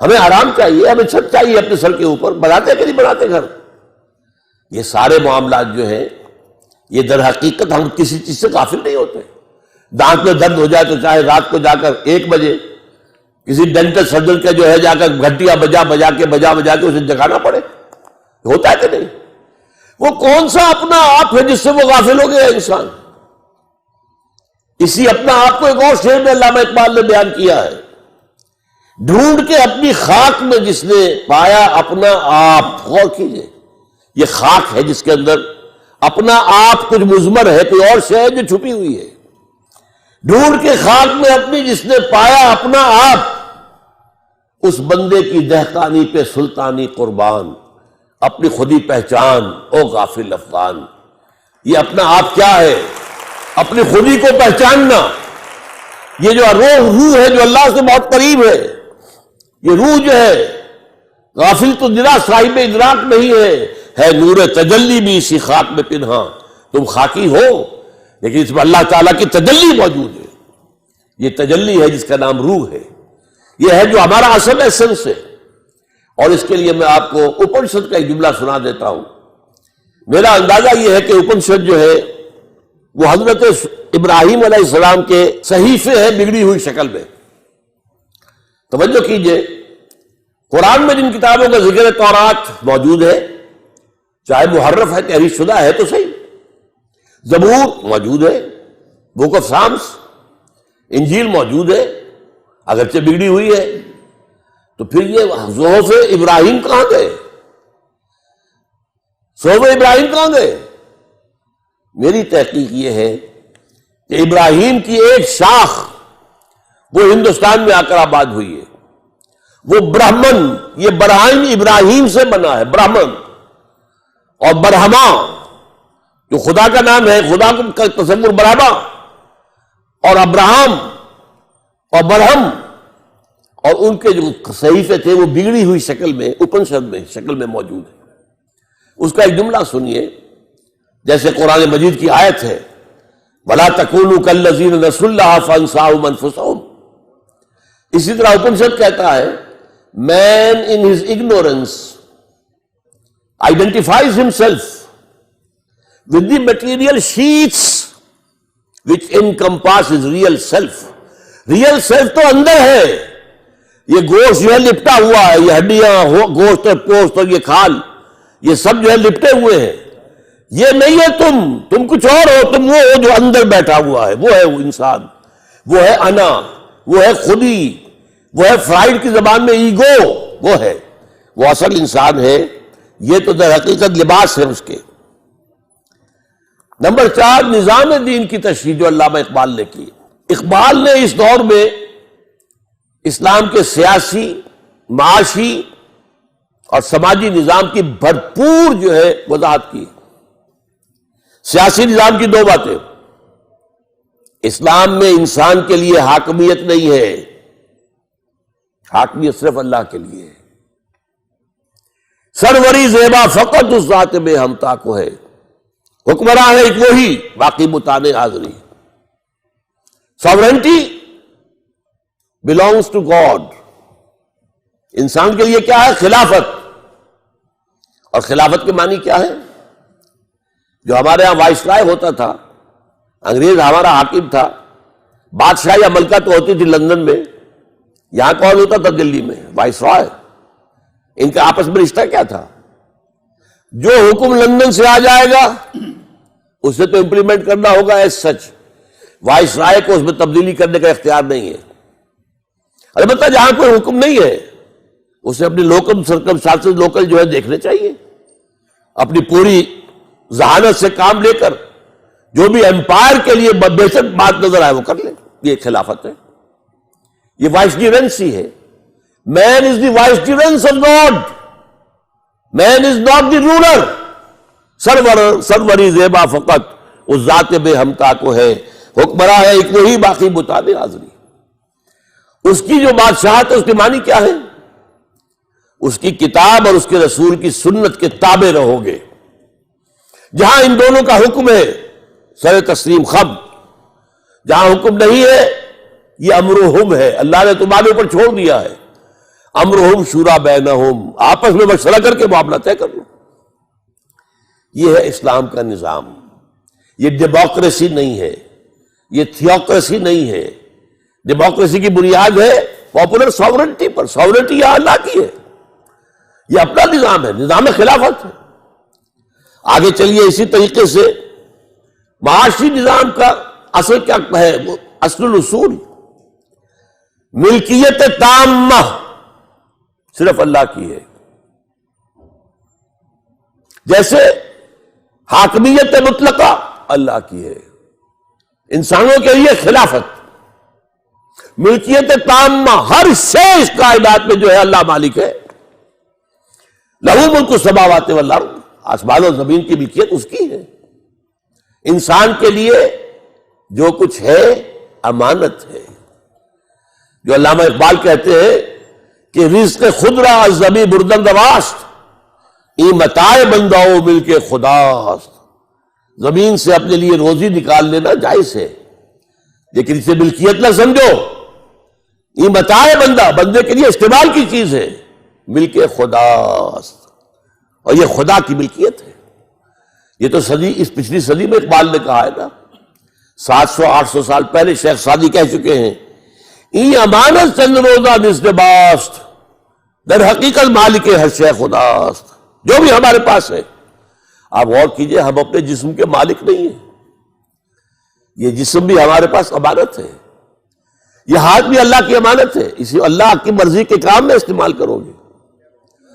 A: ہمیں آرام چاہیے، ہمیں چھت چاہیے اپنے سر کے اوپر، بناتے کہ نہیں بناتے گھر؟ یہ سارے معاملات جو ہیں یہ در حقیقت ہم کسی چیز سے غافل نہیں ہوتے. دانت میں درد ہو جائے تو چاہے رات کو جا کر 1 بجے کسی ڈینٹل سرجن کا جو ہے جا کر گھنٹیاں بجا کے اسے جگانا پڑے، ہوتا ہے کہ نہیں؟ وہ کون سا اپنا آپ ہے جس سے وہ غافل ہو گیا انسان؟ اسی اپنا آپ کو ایک اور شعر میں علامہ اقبال نے بیان کیا ہے، ڈھونڈ کے اپنی خاک میں جس نے پایا اپنا آپ. غور کیجئے، یہ خاک ہے جس کے اندر اپنا آپ کچھ مضمر ہے، کوئی اور شے ہے جو چھپی ہوئی ہے. ڈھونڈ کے خاک میں اپنی جس نے پایا اپنا آپ، اس بندے کی دہقانی پہ سلطانی قربان، اپنی خودی پہچان او غافل افغان. یہ اپنا آپ کیا ہے؟ اپنی خودی کو پہچاننا. یہ جو روح ہے جو اللہ سے بہت قریب ہے، یہ روح جو ہے غافل تو ذرا صاحب ادراک نہیں ہے نور تجلی بھی اسی خاک میں پنہاں. تم خاکی ہو لیکن اس میں اللہ تعالیٰ کی تجلی موجود ہے. یہ تجلی ہے جس کا نام روح ہے، یہ ہے جو ہمارا اصل ایسنس ہے. اور اس کے لیے میں آپ کو اپنشد کا ایک جملہ سنا دیتا ہوں. میرا اندازہ یہ ہے کہ اپنشد جو ہے وہ حضرت ابراہیم علیہ السلام کے صحیفے ہیں بگڑی ہوئی شکل میں. توجہ کیجئے، قرآن میں جن کتابوں کا ذکر تورات موجود ہے، چاہے محرف ہے، تحریف شدہ ہے تو صحیح، زبور موجود ہے، بک آف سامس، انجیل موجود ہے اگرچہ بگڑی ہوئی ہے، تو پھر یہ صحف ابراہیم کہاں گئے؟ صحف ابراہیم کہاں گئے؟ میری تحقیق یہ ہے کہ ابراہیم کی ایک شاخ وہ ہندوستان میں آ کر آباد ہوئی ہے. وہ برہمن، یہ برہم ابراہیم سے بنا ہے، برہمن. اور برہما جو خدا کا نام ہے، خدا کا تصور برہما اور ابراہم اور برہم، اور ان کے جو صحیفے تھے وہ بگڑی ہوئی شکل میں اپنشد میں شکل میں موجود ہے. اس کا ایک جملہ سنیے، جیسے قرآن مجید کی آیت ہے وَلَا تَكُونُوا كَالَّذِينَ نَسُوا اللَّهَ فَأَنسَاهُمْ أَنفُسَهُمْ. اسی طرح اپنشد کہتا ہے man in his ignorance identifies himself with the material sheets which encompass his real self. real self تو اندر ہے، یہ گوشت جو ہے لپٹا ہوا ہے، یہ ہڈیاں، گوشت اور پوست اور یہ کھال، یہ سب جو ہے لپٹے ہوئے ہیں. یہ نہیں ہے تم کچھ اور ہو، تم وہ ہو جو اندر بیٹھا ہوا ہے. وہ ہے وہ انسان، وہ ہے انا، وہ ہے خودی، وہ ہے فرائڈ کی زبان میں ایگو. وہ ہے، وہ اصل انسان ہے. یہ تو در حقیقت لباس ہے اس کے. نمبر 4، نظام دین کی تشریح جو علامہ اقبال نے کی. اقبال نے اس دور میں اسلام کے سیاسی، معاشی اور سماجی نظام کی بھرپور جو ہے وضاحت کی. سیاسی نظام کی 2 باتیں، اسلام میں انسان کے لیے حاکمیت نہیں ہے، حاکمیت صرف اللہ کے لیے ہے. سروری زیبا فقط اس ذات میں ہمتا کو ہے، حکمراں ہے ایک وہی، باقی بتانے حاضری. Sovereignty belongs to God. انسان کے لیے کیا ہے؟ خلافت. اور خلافت کے معنی کیا ہے؟ جو ہمارے ہاں وائسرائے ہوتا تھا، انگریز ہمارا حاکم تھا، بادشاہ یا ملکہ تو ہوتی تھی لندن میں، یہاں کون ہوتا تھا؟ دلی میں وائسرائے. ان کا آپس میں رشتہ کیا تھا؟ جو حکم لندن سے آ جائے گا اسے تو امپلیمنٹ کرنا ہوگا ایز سچ. وائسرائے کو اس میں تبدیلی کرنے کا اختیار نہیں ہے. البتہ جہاں کوئی حکم نہیں ہے اسے اپنی لوکل سرکمسٹانسز لوکل جو ہے دیکھنے چاہیے، اپنی پوری ذہانت سے کام لے کر جو بھی امپائر کے لیے بہتر بات نظر آئے وہ کر لے. یہ خلافت ہے، یہ وائسریجنسی ہے. Man is the vicegerency of God, man is not the ruler. سروری زیبا فقط اس ذات بے ہمتا کو ہے، حکمراں ہے ایک وہی باقی بتانے حاضری. اس کی جو بادشاہت ہے اس کے معنی کیا ہے؟ اس کی کتاب اور اس کے رسول کی سنت کے تابع رہو گے. جہاں ان دونوں کا حکم ہے سر تسلیم خم، جہاں حکم نہیں ہے یہ امرہم ہے، اللہ نے تمہارے اوپر چھوڑ دیا ہے. امرہم شورا بینہم، آپس میں مشورہ کر کے معاملہ طے کر لو. یہ ہے اسلام کا نظام. یہ ڈیموکریسی نہیں ہے، یہ تھیوکریسی نہیں ہے. ڈیموکریسی کی بنیاد ہے پاپولر ساورنٹی پر. ساورنٹی یہاں اللہ کی ہے، یہ اپنا نظام ہے، نظام خلافت ہے. آگے چلیے اسی طریقے سے معاشی نظام کا اصل کیا ہے؟ وہ اصل الاصول ملکیت تامہ صرف اللہ کی ہے. جیسے حاکمیت مطلقہ اللہ کی ہے. انسانوں کے لیے خلافت، ملکیت تامہ، ہر شے اس کائنات میں جو ہے اللہ مالک ہے. لہو ملک السماوات والارض، آسمان و زمین کی ملکیت اس کی ہے. انسان کے لیے جو کچھ ہے امانت ہے. جو علامہ اقبال کہتے ہیں کہ رزق خود را از زمیں بردن رواست، ای متاع بنداؤ مل کے خداست. زمین سے اپنے لیے روزی نکال لینا جائز ہے، لیکن اسے ملکیت نہ سمجھو. یہ متاع بندہ، بندے کے لیے استعمال کی چیز ہے، مل کے خداست، اور یہ خدا کی ملکیت ہے. یہ تو اس پچھلی صدی میں اقبال نے کہا ہے نا، 700-800 سال پہلے شیخ سعدی کہہ چکے ہیں، ای امانت چند روزہ نزد باست، در حقیقت مالک ہر شے خداست. جو بھی ہمارے پاس ہے، آپ غور کیجئے، ہم اپنے جسم کے مالک نہیں ہیں. یہ جسم بھی ہمارے پاس امانت ہے، یہ ہاتھ بھی اللہ کی امانت ہے. اسی اللہ کی مرضی کے کام میں استعمال کرو گے،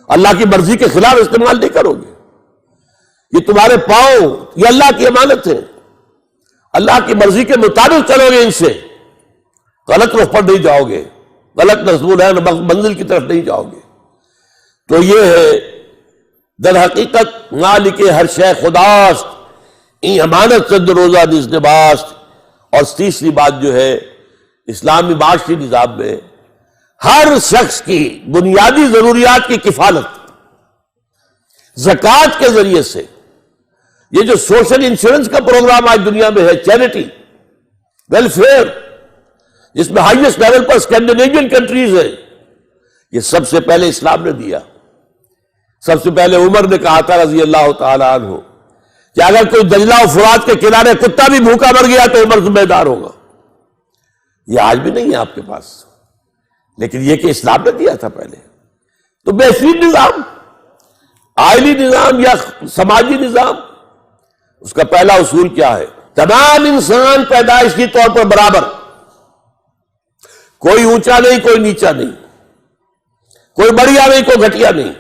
A: اللہ کی مرضی کے خلاف استعمال نہیں کرو گے. یہ تمہارے پاؤں، یہ اللہ کی امانت ہے. اللہ کی مرضی کے مطابق چلو گے، ان سے غلط رخ پر نہیں جاؤ گے، غلط مضمون ہے منزل کی طرف نہیں جاؤ گے. تو یہ ہے در حقیقت مالک ہر شے خداست، این امانت چند روزہ نزد باست. اور تیسری بات جو ہے اسلامی معاشی نظام میں ہر شخص کی بنیادی ضروریات کی کفالت زکوٰۃ کے ذریعے سے. یہ جو سوشل انشورنس کا پروگرام آج دنیا میں ہے، چیریٹی ویلفیئر، جس میں ہائیسٹ لیول پر اسکینڈینیوین کنٹریز ہے، یہ سب سے پہلے اسلام نے دیا. سب سے پہلے عمر نے کہا تھا رضی اللہ تعالی عنہ کہ اگر کوئی دجلہ و فرات کے کنارے کتا بھی بھوکا مر گیا تو عمر ذمہ دار ہوگا. یہ آج بھی نہیں ہے آپ کے پاس، لیکن یہ کہ اسلام نے دیا تھا پہلے. تو بہترین نظام، آئلی نظام یا سماجی نظام، اس کا پہلا اصول کیا ہے؟ تمام انسان پیدائشی طور پر برابر، کوئی اونچا نہیں، کوئی نیچا نہیں، کوئی بڑھیا نہیں، کوئی گھٹیا نہیں.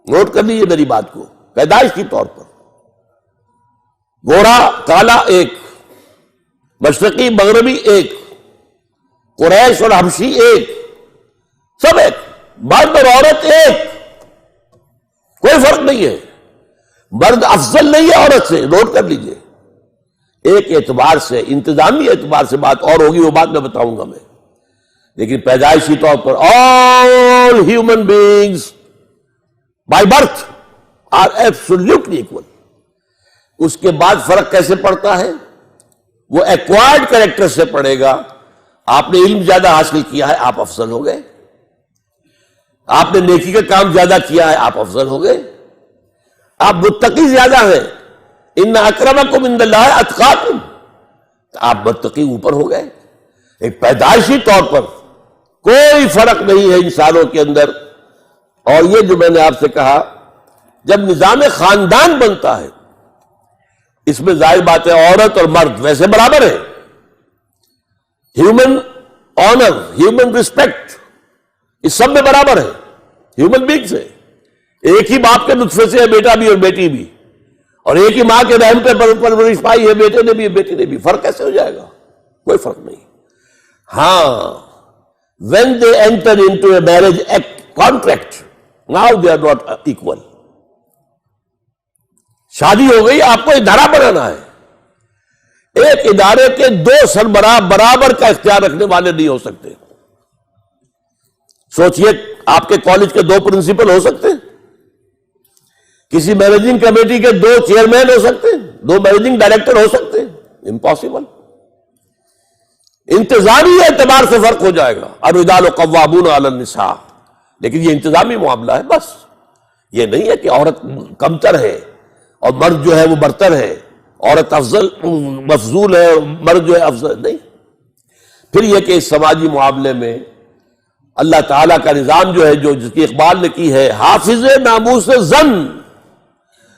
A: نوٹ کر لیجیے میری بات کو. پیدائشی طور پر گورا کالا ایک، مشرقی مغربی ایک، قریش اور حبشی ایک، سب ایک، مرد اور عورت ایک، کوئی فرق نہیں ہے. مرد افضل نہیں ہے عورت سے، نوٹ کر لیجئے. ایک اعتبار سے، انتظامی اعتبار سے بات اور ہوگی، وہ بات میں بتاؤں گا میں، لیکن پیدائشی طور پر all human beings by birth are absolutely equal. اس کے بعد فرق کیسے پڑتا ہے؟ وہ ایکوائرڈ کریکٹر سے پڑے گا. آپ نے علم زیادہ حاصل کیا ہے، آپ افضل ہو گئے. آپ نے نیکی کا کام زیادہ کیا ہے، آپ افضل ہو گئے. آپ متقی زیادہ ہیں، ان اکرمکم عند اللہ اتقاکم، آپ متقی اوپر ہو گئے. ایک پیدائشی طور پر کوئی فرق نہیں ہے انسانوں کے اندر. اور یہ جو میں نے آپ سے کہا، جب نظام خاندان بنتا ہے، اس میں ظاہر بات ہے عورت اور مرد ویسے برابر ہیں. ہیومن آنر، ہیومن رسپیکٹ، اس سب میں برابر ہے. ہیومن بینگز ہے، ایک ہی باپ کے نطفے سے ہے بیٹا بھی اور بیٹی بھی، اور ایک ہی ماں کے رحم پہ پرورش پائی ہے بیٹے نے بھی بیٹی نے بھی. فرق کیسے ہو جائے گا؟ کوئی فرق نہیں. ہاں when they enter into a marriage contract, now they are not equal. شادی ہو گئی، آپ کو ادارہ بنانا ہے. ایک ادارے کے دو سربراہ برابر کا اختیار رکھنے والے نہیں ہو سکتے. سوچئے آپ کے کالج کے دو پرنسپل ہو سکتے ہیں؟ کسی مینیجنگ کمیٹی کے دو چیئرمین ہو سکتے ہیں؟ دو مینیجنگ ڈائریکٹر ہو سکتے ہیں؟ امپاسبل. انتظامی اعتبار سے فرق ہو جائے گا. الرجال قوامون علی النساء، لیکن یہ انتظامی معاملہ ہے بس. یہ نہیں ہے کہ عورت کمتر ہے اور مرد جو ہے وہ برتر ہے، عورت افضل مفضول ہے اور مرد جو ہے افضل نہیں. پھر یہ کہ اس سماجی معاملے میں اللہ تعالیٰ کا نظام جو ہے، جو جس کی اقبال نے کی ہے، حافظ ناموس زن،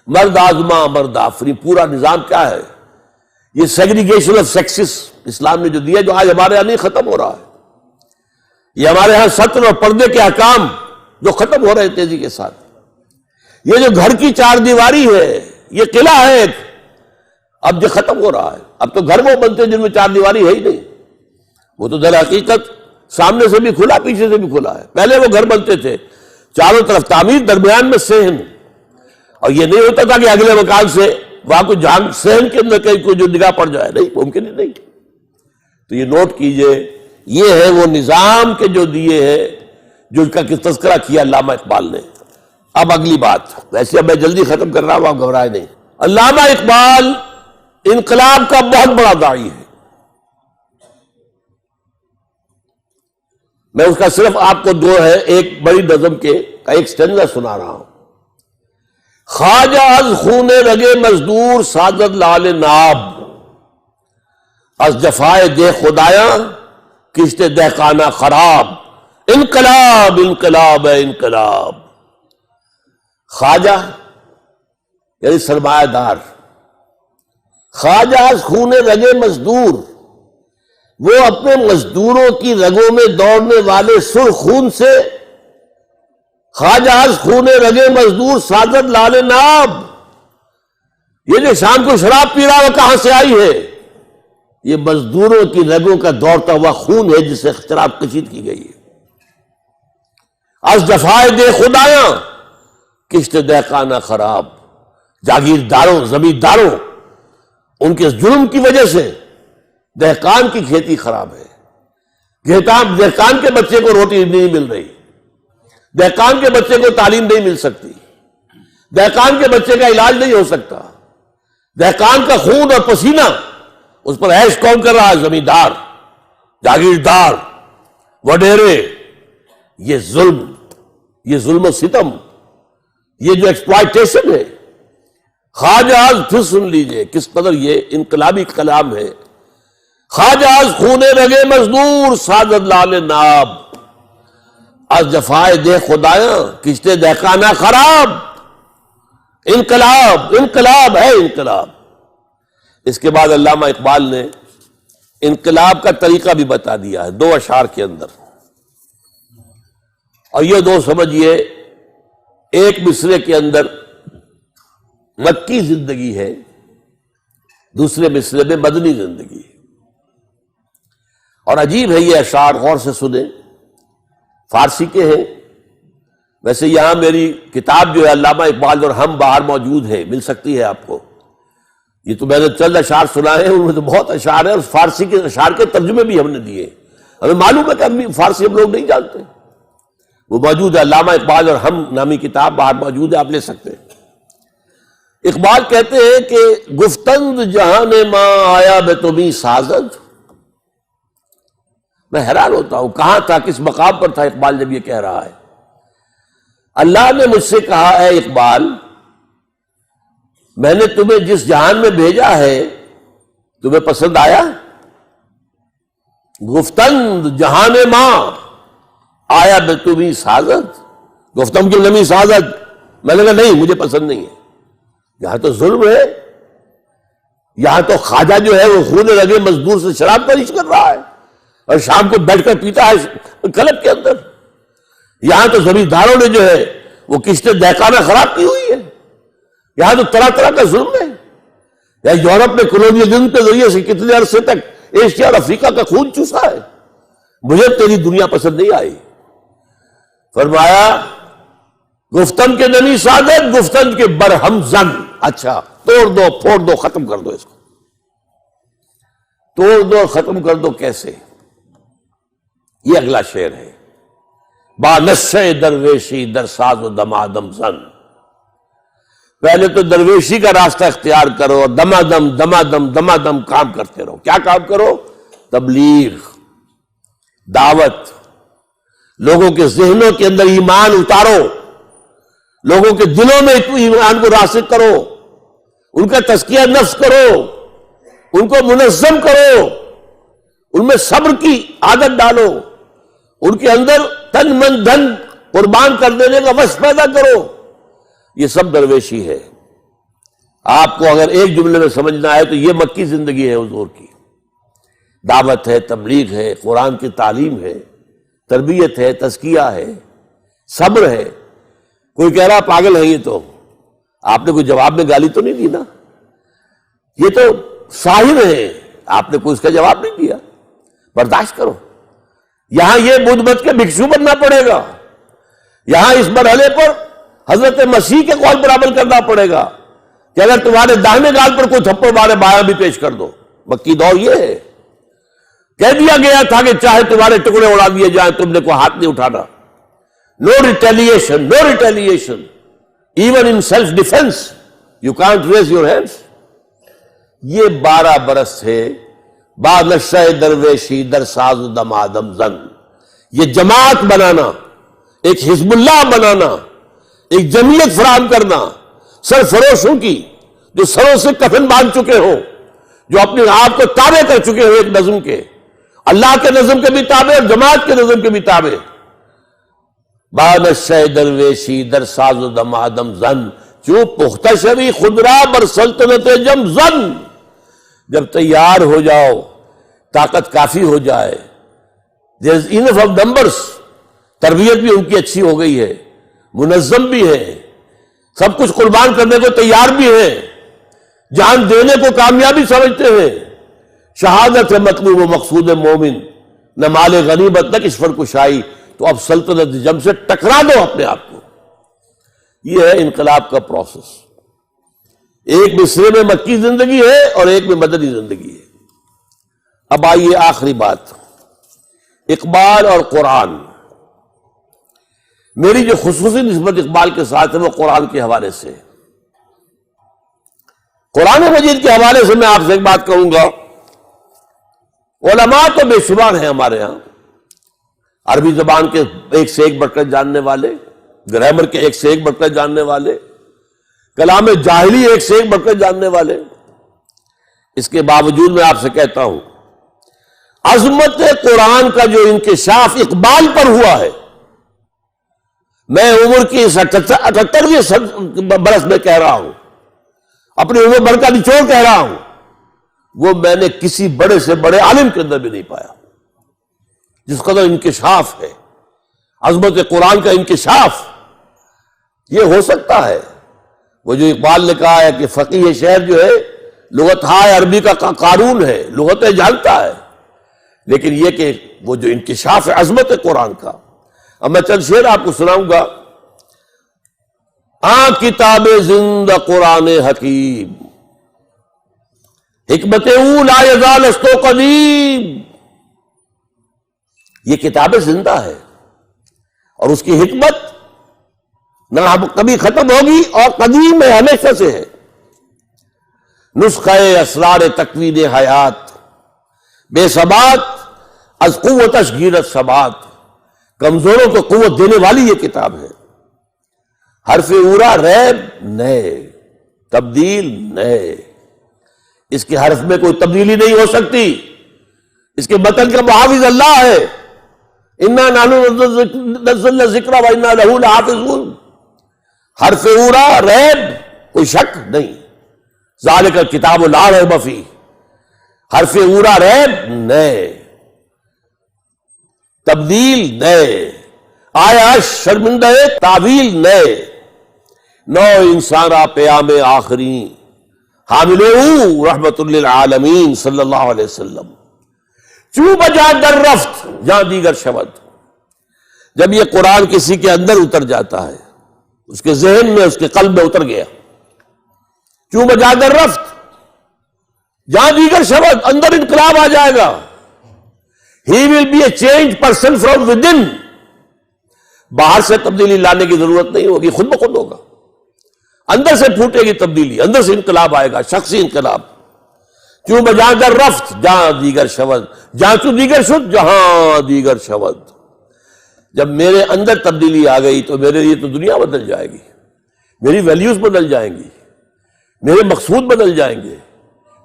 A: مرد آزما مرد آفری. پورا نظام کیا ہے؟ یہ سیگریگیشن آف سیکسز اسلام نے جو دیا، جو آج ہمارے یہاں نہیں ختم ہو رہا ہے. یہ ہمارے ہاں سطر اور پردے کے احکام جو ختم ہو رہے ہیں تیزی کے ساتھ. یہ جو گھر کی چار دیواری ہے، یہ قلعہ ہے ایک، اب جو ختم ہو رہا ہے. اب تو گھر وہ بنتے ہیں جن میں چار دیواری ہے ہی نہیں. وہ تو در حقیقت سامنے سے بھی کھلا، پیچھے سے بھی کھلا ہے. پہلے وہ گھر بنتے تھے چاروں طرف تعمیر، درمیان میں صحن، اور یہ نہیں ہوتا تھا کہ اگلے مکان سے وہاں کوئی جان صحن کے اندر کہیں کوئی جو نگاہ پڑ جائے، نہیں، ممکن ہی نہیں. تو یہ نوٹ کیجئے، یہ ہے وہ نظام کے جو دیے ہیں، جو ان کا تذکرہ کیا علامہ اقبال نے. اب اگلی بات، ویسے اب میں جلدی ختم کر رہا ہوں، آپ گھبرائے نہیں. علامہ اقبال انقلاب کا بہت بڑا داعی ہے. میں اس کا صرف آپ کو دو ہے ایک بڑی نظم کے کا ایک سٹینزا سنا رہا ہوں. خواجہ از خون رگے مزدور سازد لال ناب، از جفائے دے خدایاں کشت دہقانہ خراب. انقلاب انقلاب ہے انقلاب. خواجہ یعنی سرمایہ دار، خواجہ از خون رگے مزدور، وہ اپنے مزدوروں کی رگوں میں دوڑنے والے سرخ خون سے. خواجہ از خون رگے مزدور سازد لال ناب، یہ جو شام کو شراب پی رہا وہ کہاں سے آئی ہے؟ یہ مزدوروں کی رگوں کا دوڑتا ہوا خون ہے جس سے شراب کشید کی گئی ہے. از جفائے دے خدایاں کشت دہقانہ خراب، جاگیرداروں زمینداروں ان کے ظلم کی وجہ سے دہقان کی کھیتی خراب ہے. دہقان کے بچے کو روٹی نہیں مل رہی، دہقان کے بچے کو تعلیم نہیں مل سکتی، دہقان کے بچے کا علاج نہیں ہو سکتا. دہقان کا خون اور پسینہ اس پر عیش کون کر رہا ہے؟ زمیندار، جاگیردار، وڈیرے. یہ ظلم و ستم، یہ جو ایکسپلائٹیشن ہے. خواجہ از، پھر سن لیجئے کس قدر یہ انقلابی کلام ہے. خواجہ از خون رگے مزدور سازد لال ناب، از جفائے دے خدایاں کشتے دہقانہ خراب. انقلاب انقلاب ہے انقلاب. اس کے بعد علامہ اقبال نے انقلاب کا طریقہ بھی بتا دیا ہے دو اشعار کے اندر. اور یہ دو سمجھیے، ایک مصرے کے اندر مکی زندگی ہے، دوسرے مصرے میں مدنی زندگی ہے. اور عجیب ہے یہ اشعار، غور سے سنیں. فارسی کے ہیں. ویسے یہاں میری کتاب جو ہے علامہ اقبال اور ہم باہر موجود ہے، مل سکتی ہے آپ کو. یہ تو میں نے چند اشعار سنائے ہیں، ان میں تو بہت اشعار ہیں، اور فارسی کے اشعار کے ترجمے بھی ہم نے دیے. ہمیں معلوم ہے کہ فارسی ہم لوگ نہیں جانتے. وہ موجود ہے، علامہ اقبال اور ہم نامی کتاب باہر موجود ہے، آپ لے سکتے ہیں. اقبال کہتے ہیں کہ گفتند جہان ماں آیا بے تمہیں سازد. میں حیران ہوتا ہوں کہاں تھا، کس مقام پر تھا اقبال جب یہ کہہ رہا ہے. اللہ نے مجھ سے کہا اے اقبال میں نے تمہیں جس جہان میں بھیجا ہے تمہیں پسند آیا؟ گفتن جہان ماں آیا بے تمہیں سازد، گفتم کی نمی سازد، میں نے کہا نہیں مجھے پسند نہیں ہے، یہاں تو ظلم ہے، یہاں تو خواجہ جو ہے وہ خون لگے مزدور سے شراب پریش کر رہا ہے اور شام کو بیٹھ کر پیتا ہے کلب کے اندر، یہاں تو زمینداروں نے جو ہے وہ کشتیں دہقانہ خراب کی ہوئی ہے، یہاں تو طرح طرح کا ظلم ہے، یا یورپ نے کولونیلزم کے ذریعے سے کتنے عرصے تک ایشیا اور افریقہ کا خون چوسا ہے، مجھے تیری دنیا پسند نہیں آئی۔ فرمایا گفتن کے نمی سعادت گفتن کے برہم زن، اچھا توڑ دو پھوڑ دو ختم کر دو، اس کو توڑ دو ختم کر دو کیسے؟ یہ اگلا شعر ہے، با نشے درویشی در ساز و دمادم زن، پہلے تو درویشی کا راستہ اختیار کرو، دمادم دمادم دمادم کام کرتے رہو۔ کیا کام کرو؟ تبلیغ، دعوت، لوگوں کے ذہنوں کے اندر ایمان اتارو، لوگوں کے دلوں میں ایمان کو راسخ کرو، ان کا تزکیہ نفس کرو، ان کو منظم کرو، ان میں صبر کی عادت ڈالو، ان کے اندر تن من دھن قربان کر دینے کا وش پیدا کرو، یہ سب درویشی ہے۔ آپ کو اگر ایک جملے میں سمجھنا ہے تو یہ مکی زندگی ہے حضور کی، دعوت ہے، تبلیغ ہے، قرآن کی تعلیم ہے، تربیت ہے، تزکیہ ہے، صبر ہے۔ کوئی کہہ رہا پاگل ہے یہ تو، آپ نے کوئی جواب میں گالی تو نہیں دی نا، یہ تو ساحر ہے، آپ نے کوئی اس کا جواب نہیں دیا، برداشت کرو۔ یہاں یہ بدھ مت کے بھکشو بننا پڑے گا، یہاں اس مرحلے پر حضرت مسیح کے قول پر عمل کرنا پڑے گا کہ اگر تمہارے داہنے گال پر کوئی تھپڑ مارے بایاں بھی پیش کر دو۔ مکی دور یہ ہے، کہہ دیا گیا تھا کہ چاہے تمہارے ٹکڑے اڑا دیے جائیں تم نے کوئی ہاتھ نہیں اٹھانا، no retaliation, no retaliation, even in self defence you can't raise your hands. یہ 12 برس ہے با نشہ درویشی در ساز دمادم زن، یہ جماعت بنانا، ایک حزب اللہ بنانا، ایک جمعیت فراہم کرنا سرفروشوں کی جو سروں سے کفن باندھ چکے ہوں، جو اپنے آپ کو تابع کر چکے ہوں ایک نظم کے، اللہ کے نظم کے بھی تابع اور جماعت کے نظم کے بھی تابع۔ با نشہ درویشی در ساز و دمادم زن، جو پختہ شوی خدرا بر سلطنت جم زن، جب تیار ہو جاؤ، طاقت کافی ہو جائے، there is enough of numbers، تربیت بھی ان کی اچھی ہو گئی ہے، منظم بھی ہے، سب کچھ قربان کرنے کو تیار بھی ہے، جان دینے کو کامیابی سمجھتے ہیں، شہادت ہے مطلوب و مقصود مومن، نہ مال غنیمت نہ کشور کشائی، تو اب سلطنت جم سے ٹکرا دو اپنے آپ کو۔ یہ ہے انقلاب کا پروسیس۔ ایک مصرے میں مکی زندگی ہے اور ایک میں مدنی زندگی ہے۔ اب آئیے آخری بات، اقبال اور قرآن۔ میری جو خصوصی نسبت اقبال کے ساتھ ہے وہ قرآن کے حوالے سے، قرآن مجید کے حوالے سے میں آپ سے ایک بات کہوں گا۔ علماء تو بے شمار ہیں ہمارے ہاں، عربی زبان کے ایک سے ایک بڑھ کر جاننے والے، گرامر کے ایک سے ایک بڑھ کر جاننے والے، کلام جاہلی ایک سے ایک بڑھ کر جاننے والے۔ اس کے باوجود میں آپ سے کہتا ہوں، عظمت قرآن کا جو انکشاف اقبال پر ہوا ہے، میں عمر کی 78ویں برس میں کہہ رہا ہوں، اپنی عمر بھر کا نچوڑ کہہ رہا ہوں، وہ میں نے کسی بڑے سے بڑے عالم کے اندر بھی نہیں پایا۔ جس قدر انکشاف ہے، عظمت قرآن کا انکشاف، یہ ہو سکتا ہے۔ وہ جو اقبال نے کہا ہے کہ فقیہ شہر جو ہے لغت ہائے عربی کا قارون ہے، لغتیں جانتا ہے، لیکن یہ کہ وہ جو انکشاف ہے عظمت قرآن کا۔ اب میں چند شعر آپ کو سناؤں گا۔ کتاب زندہ قرآن حکیم، حکمت او لا یزال استو قدیم، یہ کتاب زندہ ہے اور اس کی حکمت نہ کبھی ختم ہوگی اور قدیم ہے، ہمیشہ سے ہے۔ نسخہ اسرار تکوین حیات، بے ثبات از قوت اشگیرت ثبات، کمزوروں کو قوت دینے والی یہ کتاب ہے۔ حرف اورا ریب نئے، تبدیل نئے، اس کے حرف میں کوئی تبدیلی نہیں ہو سکتی، اس کے متن کا محافظ اللہ ہے، انا نحن نزلنا الذکر وانا لہ لحافظون۔ حرف اورا ریب کوئی شک نہیں، ذالک الکتاب لا ریب فیہ، حرف اورا ریب نئے، تبدیل نئے، آیا شرمندہ تعویل نئے، نو انسان پیام آخری حامل رحمت للعالمین صلی اللہ علیہ وسلم، چوں بجا در رفت جہاں دیگر شود۔ جب یہ قرآن کسی کے اندر اتر جاتا ہے، اس کے ذہن میں، اس کے قلب میں اتر گیا، چوں بجا در رفت جہاں دیگر شود، اندر انقلاب آ جائے گا۔ He will be a changed person from within، باہر سے تبدیلی لانے کی ضرورت نہیں ہوگی، خود بخود ہوگا، اندر سے پھوٹے گی تبدیلی، اندر سے انقلاب آئے گا، شخصی انقلاب۔ کیوں بجا در رفت جہاں دیگر شود، جہاں چوں دیگر شد جہاں دیگر شود۔ جب میرے اندر تبدیلی آ گئی تو میرے لیے تو دنیا بدل جائے گی، میری ویلیوز بدل جائیں گی، میرے مقصود بدل جائیں گے،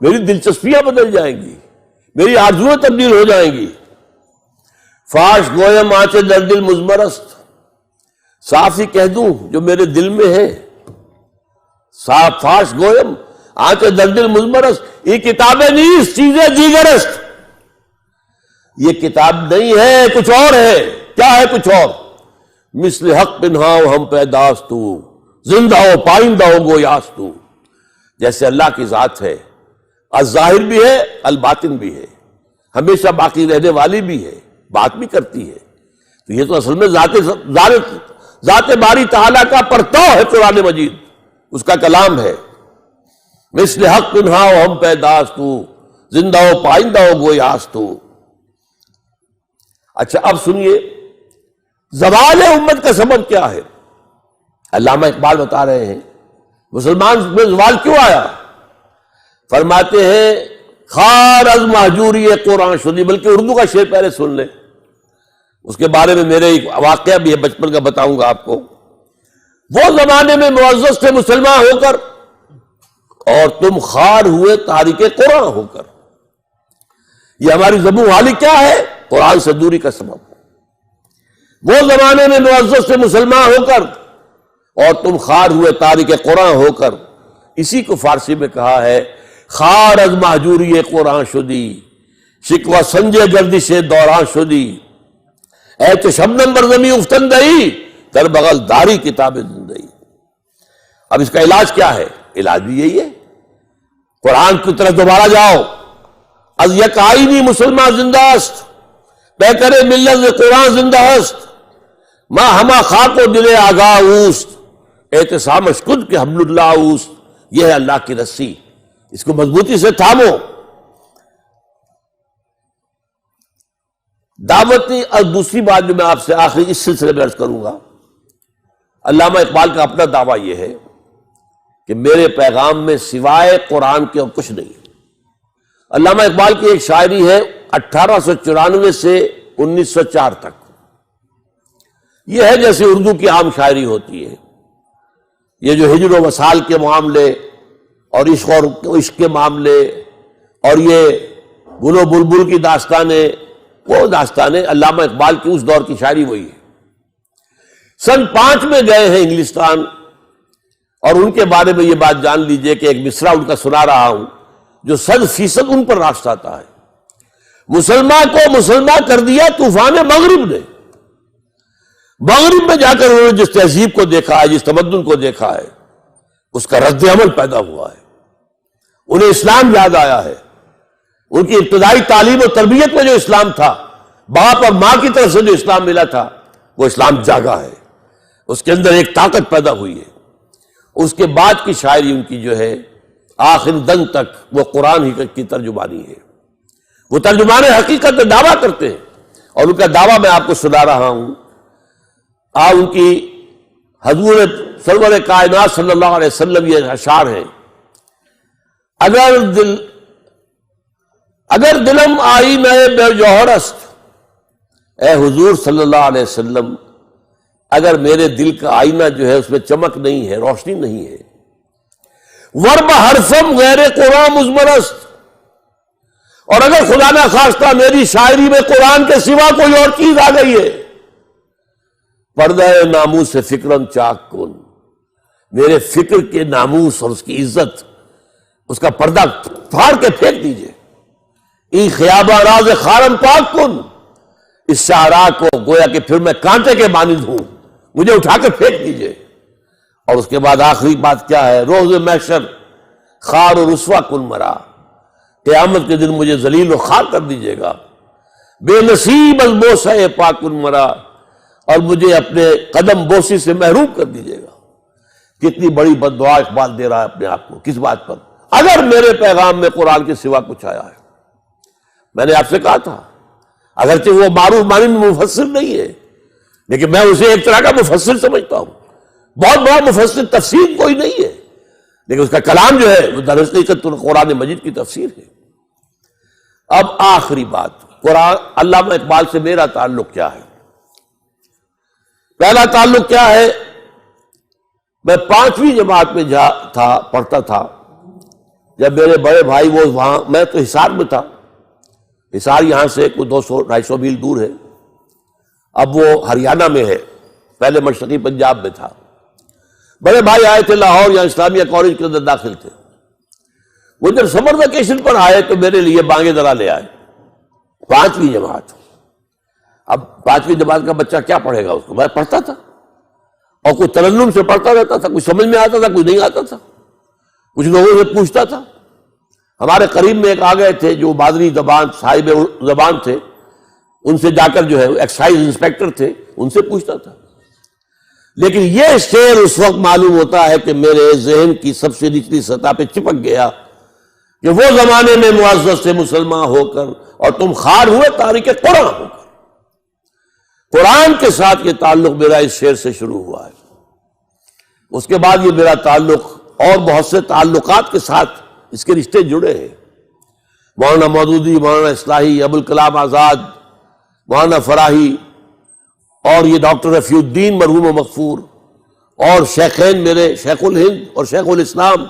A: میری دلچسپیاں بدل جائیں گی، میری آرزویں تبدیل ہو جائیں گی۔ فاش گویم آنچ در دل مضمرست، صاف ہی کہہ دوں جو میرے دل میں ہے، صاف فاش گویم آنچ در دل مضمرست، یہ کتابیں نیست چیزیں دیگرست، یہ کتاب نہیں ہے، کچھ اور ہے۔ کیا ہے کچھ اور؟ مثل حق پنہاؤ ہم پیداستو، زندہ ہو پائندہ ہو گویاستو، جیسے اللہ کی ذات ہے، الظاہر بھی ہے الباطن بھی ہے، ہمیشہ باقی رہنے والی بھی ہے، بات بھی کرتی ہے۔ تو یہ تو اصل میں ذات باری تعالیٰ کا پرتو ہے، قرآن مجید اس کا کلام ہے۔ مثل حق پنہاؤ ہم پیداستو، زندہ ہو پائندہ ہو گویاستو۔ اچھا اب سنیے زوال امت کا سبب کیا ہے۔ علامہ اقبال بتا رہے ہیں مسلمان میں زوال کیوں آیا؟ فرماتے ہیں خار از محجوری قرآن شدی، بلکہ اردو کا شعر پہلے سن لیں، اس کے بارے میں میرے ایک واقعہ بھی ہے بچپن کا، بتاؤں گا آپ کو۔ وہ زمانے میں معزز تھے مسلمان ہو کر، اور تم خار ہوئے تاریک قرآن ہو کر۔ یہ ہماری زبوں حالی کیا ہے؟ قرآن سے دوری کا سبب۔ وہ زمانے میں معزز تھے مسلمان ہو کر، اور تم خار ہوئے تاریک قرآن ہو کر۔ اسی کو فارسی میں کہا ہے خار از محجوری قرآن شدی، شکوہ سنجے گردش دوران شدی، اے تو شبنم بر زمیں افتندہی، در بغل داری کتاب زندہی۔ اب اس کا علاج کیا ہے؟ علاج بھی یہی ہے، قرآن کی طرف دوبارہ جاؤ۔ از یک آئینی مسلمان زندہ است، بے کرے ملت قرآن زندہ است، ماں ہما خاک و دل آگاہ اوست، اعتصام اشکد کے حبل اللہ اوست۔ یہ ہے اللہ کی رسی، اس کو مضبوطی سے تھامو۔ دعوتی اور دوسری بات جو میں آپ سے آخری اس سلسلے میں عرض کروں گا، علامہ اقبال کا اپنا دعویٰ یہ ہے کہ میرے پیغام میں سوائے قرآن کے اور کچھ نہیں۔ علامہ اقبال کی ایک شاعری ہے 1894 سے 1904 تک، یہ ہے جیسے اردو کی عام شاعری ہوتی ہے، یہ جو ہجر و وصال کے معاملے اور عشق کے معاملے اور یہ گل و بلبل کی داستانیں، وہ داستانیں علامہ اقبال کی اس دور کی شاعری وہی ہے۔ سن 5 میں گئے ہیں انگلستان، اور ان کے بارے میں یہ بات جان لیجئے کہ ایک مصرع ان کا سنا رہا ہوں جو 100% ان پر راست آتا ہے۔ مسلمان کو مسلمان کر دیا طوفان مغرب نے، مغرب میں جا کر انہوں نے جس تہذیب کو دیکھا ہے، جس تمدن کو دیکھا ہے، اس کا رد عمل پیدا ہوا ہے، انہیں اسلام یاد آیا ہے۔ ان کی ابتدائی تعلیم و تربیت میں جو اسلام تھا، باپ اور ماں کی طرف سے جو اسلام ملا تھا، وہ اسلام جاگا ہے، اس کے اندر ایک طاقت پیدا ہوئی ہے۔ اس کے بعد کی شاعری ان کی جو ہے آخر دن تک وہ قرآن ہی کی ترجمانی ہے، وہ ترجمان حقیقت میں دعویٰ کرتے ہیں، اور ان کا دعویٰ میں آپ کو سنا رہا ہوں۔ ان کی حضور سرور کائنات صلی اللہ علیہ وسلم یہ اشعار ہیں، اگر دلم آئینہ بے جوہر است، اے حضور صلی اللہ علیہ وسلم اگر میرے دل کا آئینہ جو ہے اس میں چمک نہیں ہے، روشنی نہیں ہے، ورب حرفم غیر قرآن مزمرست، اور اگر خدا نہ خواستہ میری شاعری میں قرآن کے سوا کوئی اور چیز آ گئی ہے، پردہ ناموس سے فکرن چاک کن، میرے فکر کے ناموس اور اس کی عزت، اس کا پردہ پھاڑ کے پھینک دیجئے۔ ای خیابہ راز خارن پاک کن، اس شاہراہ کو گویا کہ پھر میں کانٹے کے مانند ہوں، مجھے اٹھا کے پھینک دیجئے۔ اور اس کے بعد آخری بات کیا ہے؟ روز محشر خار و رسوا کن مرا، قیامت کے دن مجھے ذلیل و خوار کر دیجئے گا، بے نصیب از بوسہ پاک کن مرا، اور مجھے اپنے قدم بوسی سے محروم کر دیجئے گا۔ کتنی بڑی بد دعا اقبال دے رہا ہے اپنے آپ کو، کس بات پر؟ اگر میرے پیغام میں قرآن کے سوا کچھ آیا ہے۔ میں نے آپ سے کہا تھا اگرچہ وہ معروف مانند مفسر نہیں ہے، لیکن میں اسے ایک طرح کا مفسر سمجھتا ہوں، بہت بڑا مفسر تفسیر کوئی نہیں ہے، لیکن اس کا کلام جو ہے وہ در حقیقت قرآن مجید کی تفسیر ہے۔ اب آخری بات، قرآن علامہ اقبال سے میرا تعلق کیا ہے؟ پہلا تعلق کیا ہے؟ میں 5ویں جماعت میں پڑھتا تھا، جب میرے بڑے بھائی وہ وہاں، میں تو حصار میں تھا، حصار یہاں سے کوئی 200-250 میل دور ہے، اب وہ ہریانہ میں ہے، پہلے مشرقی پنجاب میں تھا۔ بڑے بھائی آئے تھے لاہور، یہاں اسلامیہ کالج کے اندر داخل تھے، وہ جب سمر ویکیشن پر آئے تو میرے لیے بانگے درا لے آئے، 5ویں جماعت۔ اب 5ویں جماعت کا بچہ کیا پڑھے گا اس کو؟ میں پڑھتا تھا اور کوئی ترنم سے پڑھتا رہتا تھا، کچھ سمجھ میں آتا تھا، کچھ نہیں آتا تھا، کچھ لوگوں سے پوچھتا تھا۔ ہمارے قریب میں ایک آ گئے تھے جو مادری زبان صاحب زبان تھے، ان سے جا کر جو ہے ایکسائز انسپیکٹر تھے، ان سے پوچھتا تھا۔ لیکن یہ شعر اس وقت معلوم ہوتا ہے کہ میرے ذہن کی سب سے نچلی سطح پہ چپک گیا کہ وہ زمانے میں معزز سے مسلمان ہو کر اور تم خار ہوئے تاریخ قرآن ہو کر۔ قرآن کے ساتھ یہ تعلق میرا اس شعر سے شروع ہوا ہے، اس کے بعد یہ میرا تعلق اور بہت سے تعلقات کے ساتھ اس کے رشتے جڑے ہیں۔ مولانا مودودی، مولانا اصلاحی، ابوالکلام آزاد، مولانا فراہی، اور یہ ڈاکٹر رفیع الدین مرحوم و مغفور، اور شیخین میرے شیخ الہند اور شیخ الاسلام۔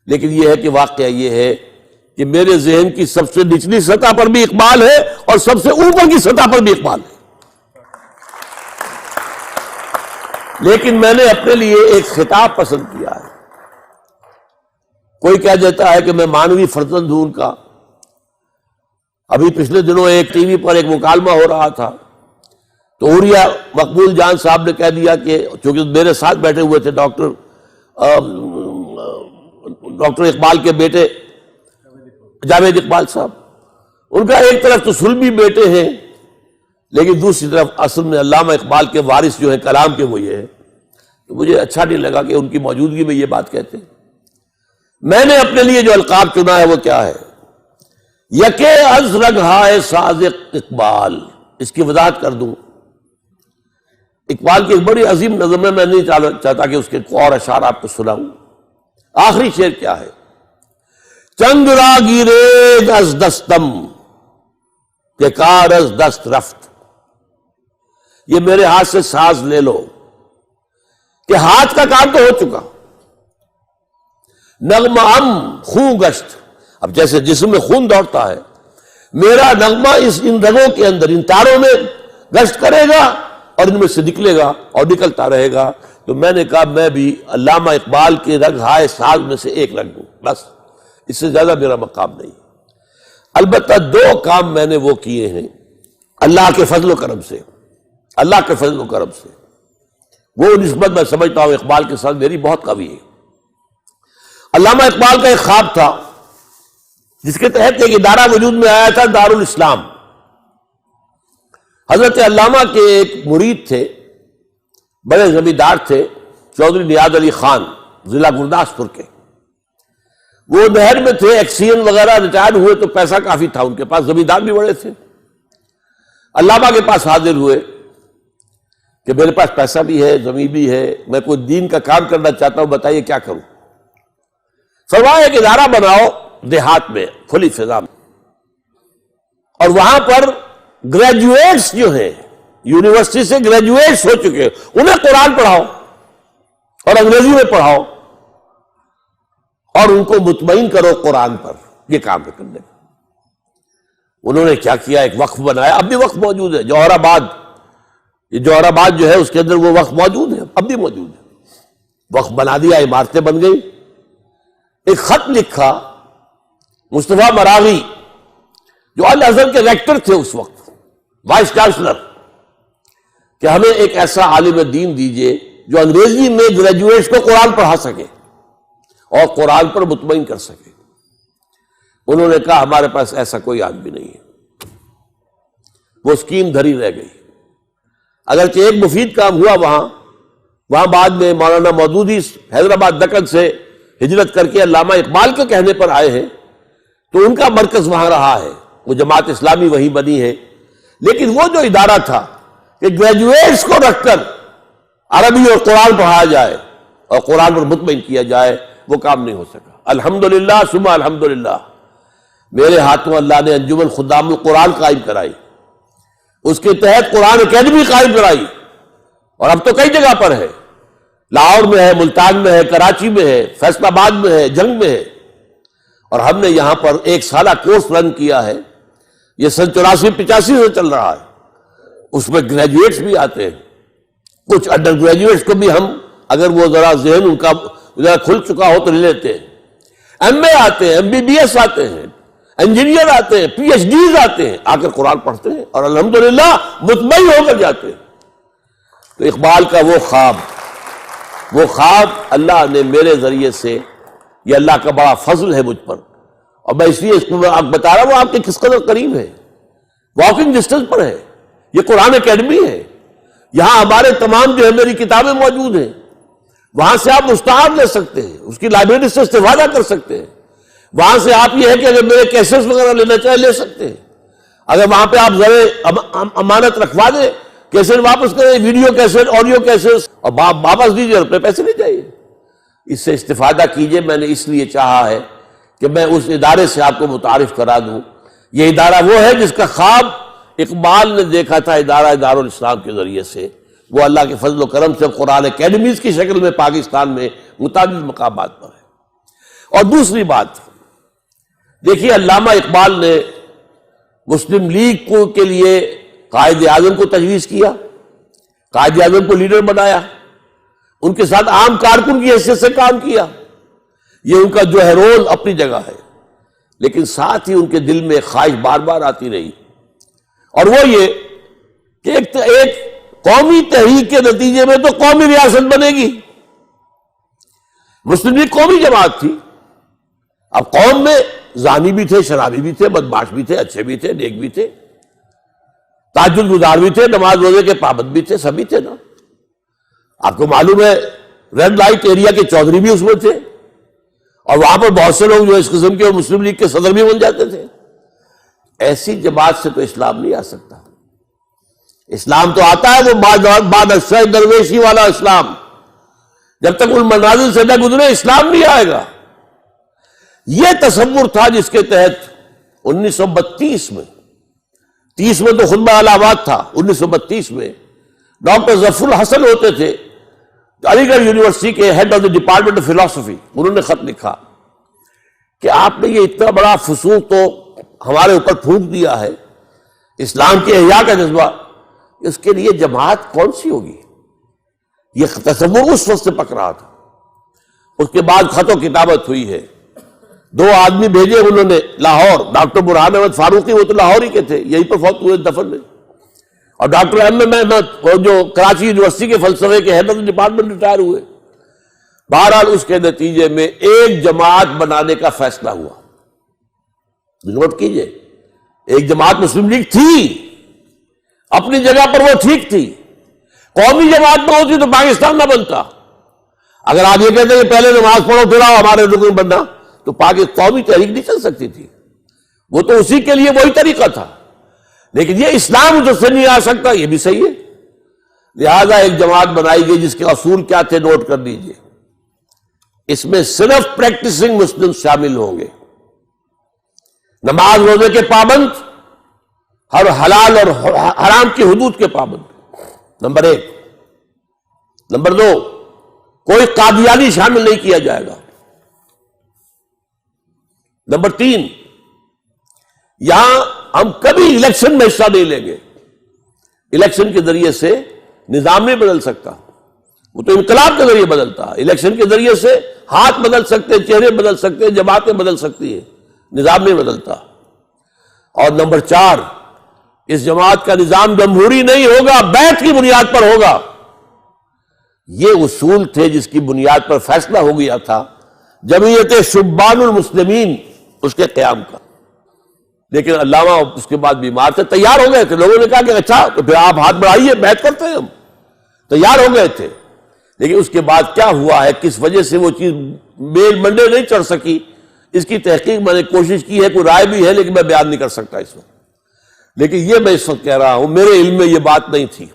A: لیکن یہ ہے کہ واقعہ یہ ہے کہ میرے ذہن کی سب سے نچلی سطح پر بھی اقبال ہے اور سب سے اوپر کی سطح پر بھی اقبال ہے۔ لیکن میں نے اپنے لیے ایک خطاب پسند کیا ہے۔ کوئی کہہ دیتا ہے کہ میں مانوی فرزند ہوں ان کا۔ ابھی پچھلے دنوں ایک ٹی وی پر ایک مکالمہ ہو رہا تھا تو اوریا مقبول جان صاحب نے کہہ دیا کہ چونکہ میرے ساتھ بیٹھے ہوئے تھے ڈاکٹر اقبال کے بیٹے جاوید اقبال صاحب، ان کا ایک طرف تو سلمی بیٹے ہیں لیکن دوسری طرف اصل میں علامہ اقبال کے وارث جو ہیں کلام کے وہ یہ ہے، تو مجھے اچھا نہیں لگا کہ ان کی موجودگی میں یہ بات کہتے ہیں۔ میں نے اپنے لیے جو القاب چنا ہے وہ کیا ہے؟ یکے از رگہائے ساز اقبال۔ اس کی وضاحت کر دوں، اقبال کی ایک بڑی عظیم نظم ہے، میں نہیں چاہتا کہ اس کے اور اشعار آپ کو سناؤں۔ آخری شعر کیا ہے؟ چند را گیرید از دستم کہ کار از دست رفت۔ یہ میرے ہاتھ سے ساز لے لو کہ ہاتھ کا کام تو ہو چکا، نغمہ خون گشت۔ اب جیسے جسم میں خون دوڑتا ہے، میرا نغمہ ان رگوں کے اندر، ان تاروں میں گشت کرے گا اور ان میں سے نکلے گا اور نکلتا رہے گا۔ تو میں نے کہا میں بھی علامہ اقبال کے رگ ہائے ساز میں سے ایک رگ ہوں، بس اس سے زیادہ میرا مقام نہیں۔ البتہ 2 کام میں نے وہ کیے ہیں اللہ کے فضل و کرم سے، اللہ کے فضل و کرم سے، وہ نسبت میں سمجھتا ہوں اقبال کے ساتھ میری بہت قوی ہے۔ علامہ اقبال کا ایک خواب تھا جس کے تحت ایک ادارہ وجود میں آیا تھا، دارالاسلام۔ حضرت علامہ کے ایک مرید تھے، بڑے زمیندار تھے، چودھری نیاز علی خان، ضلع گرداسپور کے۔ وہ نہر میں تھے، ایکسین وغیرہ، ریٹائر ہوئے تو پیسہ کافی تھا ان کے پاس، زمیندار بھی بڑے تھے۔ علامہ کے پاس حاضر ہوئے کہ میرے پاس پیسہ بھی ہے، زمین بھی ہے، میں کوئی دین کا کام کرنا چاہتا ہوں، بتائیے کیا کروں؟ فرمایا ایک ادارہ بناؤ دیہات میں، کھلی فضا میں، اور وہاں پر گریجویٹس جو ہیں یونیورسٹی سے گریجویٹس ہو چکے انہیں قرآن پڑھاؤ اور انگریزی میں پڑھاؤ اور ان کو مطمئن کرو قرآن پر. یہ کام ہے کرنے کا. انہوں نے کیا کیا, ایک وقف بنایا, اب بھی وقف موجود ہے. جوہر آباد, یہ جوہر آباد جو ہے اس کے اندر وہ وقف موجود ہے, اب بھی موجود ہے. وقف بنا دیا, عمارتیں بن گئی. ایک خط لکھا مصطفیٰ مراغی جو الازہر کے ریکٹر تھے اس وقت, وائس چانسلر, کہ ہمیں ایک ایسا عالم دین دیجئے جو انگریزی میں گریجویٹس کو قرآن پڑھا سکے اور قرآن پر مطمئن کر سکے. انہوں نے کہا ہمارے پاس ایسا کوئی آدمی نہیں ہے. وہ اسکیم دھری رہ گئی. اگرچہ ایک مفید کام ہوا وہاں بعد میں مولانا مودودی حیدرآباد دکن سے ہجرت کر کے علامہ اقبال کے کہنے پر آئے ہیں, تو ان کا مرکز وہاں رہا ہے, وہ جماعت اسلامی وہیں بنی ہے. لیکن وہ جو ادارہ تھا کہ گریجویٹس کو رکھ کر عربی اور قرآن پڑھایا جائے اور قرآن پر مطمئن کیا جائے, وہ کام نہیں ہو سکا. الحمدللہ ثم الحمدللہ میرے ہاتھوں اللہ نے انجمن خدام القرآن قائم کرائی, اس کے تحت قرآن اکیڈمی قائم کرائی, اور اب تو کئی جگہ پر ہے. لاہور میں ہے, ملتان میں ہے, کراچی میں ہے, فیصل آباد میں ہے, جنگ میں ہے. اور ہم نے یہاں پر ایک سالہ کورس رن کیا ہے, یہ سن 84-85 سے چل رہا ہے. اس میں گریجویٹس بھی آتے ہیں, کچھ انڈر گریجویٹس کو بھی ہم اگر وہ ذرا ذہن ان کا ذرا کھل چکا ہو تو لے لیتے ہیں. ایم اے آتے ہیں, MBBS آتے ہیں, انجینئر آتے ہیں, PhDs آتے ہیں, آ کر قرآن پڑھتے ہیں اور الحمدللہ مطمئن ہو کر جاتے ہیں. تو اقبال کا وہ خواب اللہ نے میرے ذریعے سے, یہ اللہ کا بڑا فضل ہے مجھ پر, اور میں اس لیے اس کو بتا رہا ہوں آپ کے کس قدر قریب ہے, واکنگ ڈسٹنس پر ہے. یہ قرآن اکیڈمی ہے, یہاں ہمارے تمام جو ہے میری کتابیں موجود ہیں, وہاں سے آپ مستعار لے سکتے ہیں, اس کی لائبریری سے استفادہ کر سکتے ہیں. وہاں سے آپ یہ ہے کہ اگر میرے کیسٹس وغیرہ لینا چاہیں لے سکتے ہیں. اگر وہاں پہ آپ ذرا امانت رکھوا دیں, کیسٹ واپس کریں, ویڈیو کیسٹ, آڈیو کیسٹ, اور واپس دیجیے, اپنے پیسے نہیں چاہیے. اس سے استفادہ کیجیے. میں نے اس لیے چاہا ہے کہ میں اس ادارے سے آپ کو متعارف کرا دوں. یہ ادارہ وہ ہے جس کا خواب اقبال نے دیکھا تھا دارالاسلام کے ذریعے سے. وہ اللہ کے فضل و کرم سے قرآن اکیڈمیز کی شکل میں پاکستان میں متعدد مقامات پر ہے. اور دوسری بات دیکھیے, علامہ اقبال نے مسلم لیگ کے لیے قائد اعظم کو تجویز کیا, قائد اعظم کو لیڈر بنایا, ان کے ساتھ عام کارکن کی حیثیت سے کام کیا. یہ ان کا جو ہے رول اپنی جگہ ہے, لیکن ساتھ ہی ان کے دل میں خواہش بار بار آتی رہی, اور وہ یہ کہ ایک قومی تحریک کے نتیجے میں تو قومی ریاست بنے گی. مسلم لیگ قومی جماعت تھی. اب قوم میں زانی بھی تھے, شرابی بھی تھے, بدماش بھی تھے, اچھے بھی تھے, نیک بھی تھے, تہجد گزار بھی تھے, نماز روزے کے پابند بھی تھے, سبھی تھے نا. آپ کو معلوم ہے ریڈ لائٹ ایریا کے چودھری بھی اس میں تھے, اور وہاں پر بہت سے لوگ جو اس قسم کے مسلم لیگ کے صدر بھی بن جاتے تھے. ایسی جماعت سے تو اسلام نہیں آ سکتا. اسلام تو آتا ہے وہ بادشاہ درویشی والا اسلام. جب تک ان منازل سے نہ گزرے اسلام نہیں آئے گا. یہ تصور تھا جس کے تحت 1932 میں, 30 میں تو خطبہ علامات تھا, 1932 میں ڈاکٹر ظفر الحسن ہوتے تھے علی گڑھ یونیورسٹی کے head of the department of philosophy. انہوں نے خط لکھا کہ آپ نے یہ اتنا بڑا فسوق تو ہمارے اوپر پھونک دیا ہے, اسلام کے احیاء کا جذبہ, اس کے لیے جماعت کون سی ہوگی. یہ تصور اس وقت سے پک رہا تھا. اس کے بعد خط و کتابت ہوئی ہے. 2 آدمی بھیجے انہوں نے لاہور, ڈاکٹر برہان احمد فاروقی, وہ تو لاہور ہی کے تھے, یہیں پر فوت ہوئے دفن میں, اور ڈاکٹر احمد وہ جو کراچی یونیورسٹی کے فلسفے کے ہیڈ آف ڈپارٹمنٹ ریٹائر ہوئے. بہرحال اس کے نتیجے میں ایک جماعت بنانے کا فیصلہ ہوا. نوٹ کیجئے, ایک جماعت مسلم لیگ تھی, اپنی جگہ پر وہ ٹھیک تھی. قومی جماعت نہ ہوتی تو پاکستان نہ بنتا. اگر آپ یہ کہتے ہیں کہ پہلے نماز پڑھو پھر آؤ ہمارے رکن بننا, تو قومی تحریک نہیں چل سکتی تھی. وہ تو اسی کے لیے وہی طریقہ تھا, لیکن یہ اسلام جو سے نہیں آ سکتا, یہ بھی صحیح ہے. لہذا ایک جماعت بنائی گئی جس کے اصول کیا تھے نوٹ کر لیجئے. اس میں صرف پریکٹسنگ مسلم شامل ہوں گے, نماز روزے کے پابند ہر حلال اور حرام کی حدود کے پابند، نمبر 1۔ نمبر 2، کوئی قادیانی شامل نہیں کیا جائے گا۔ نمبر 3، یہاں ہم کبھی الیکشن میں حصہ نہیں لیں گے۔ الیکشن کے ذریعے سے نظام نہیں بدل سکتا، وہ تو انقلاب کے ذریعے بدلتا ہے۔ الیکشن کے ذریعے سے ہاتھ بدل سکتے، چہرے بدل سکتے، جماعتیں بدل سکتی ہیں، نظام نہیں بدلتا۔ اور نمبر 4، اس جماعت کا نظام جمہوری نہیں ہوگا، بیعت کی بنیاد پر ہوگا۔ یہ اصول تھے جس کی بنیاد پر فیصلہ ہو گیا تھا جمعیت شبان المسلمین اس کے قیام کا۔ لیکن علامہ اس کے بعد بیمار تھے، تیار ہو گئے تھے، لوگوں نے کہا کہ اچھا تو پھر آپ ہاتھ بڑھائیے، بیعت کرتے ہیں، ہم تیار ہو گئے تھے۔ لیکن اس کے بعد کیا ہوا ہے، کس وجہ سے وہ چیز میل منڈے نہیں چڑھ سکی، اس کی تحقیق میں نے کوشش کی ہے، کوئی رائے بھی ہے لیکن میں بیان نہیں کر سکتا اس وقت۔ لیکن یہ میں اس وقت کہہ رہا ہوں، میرے علم میں یہ بات نہیں تھی۔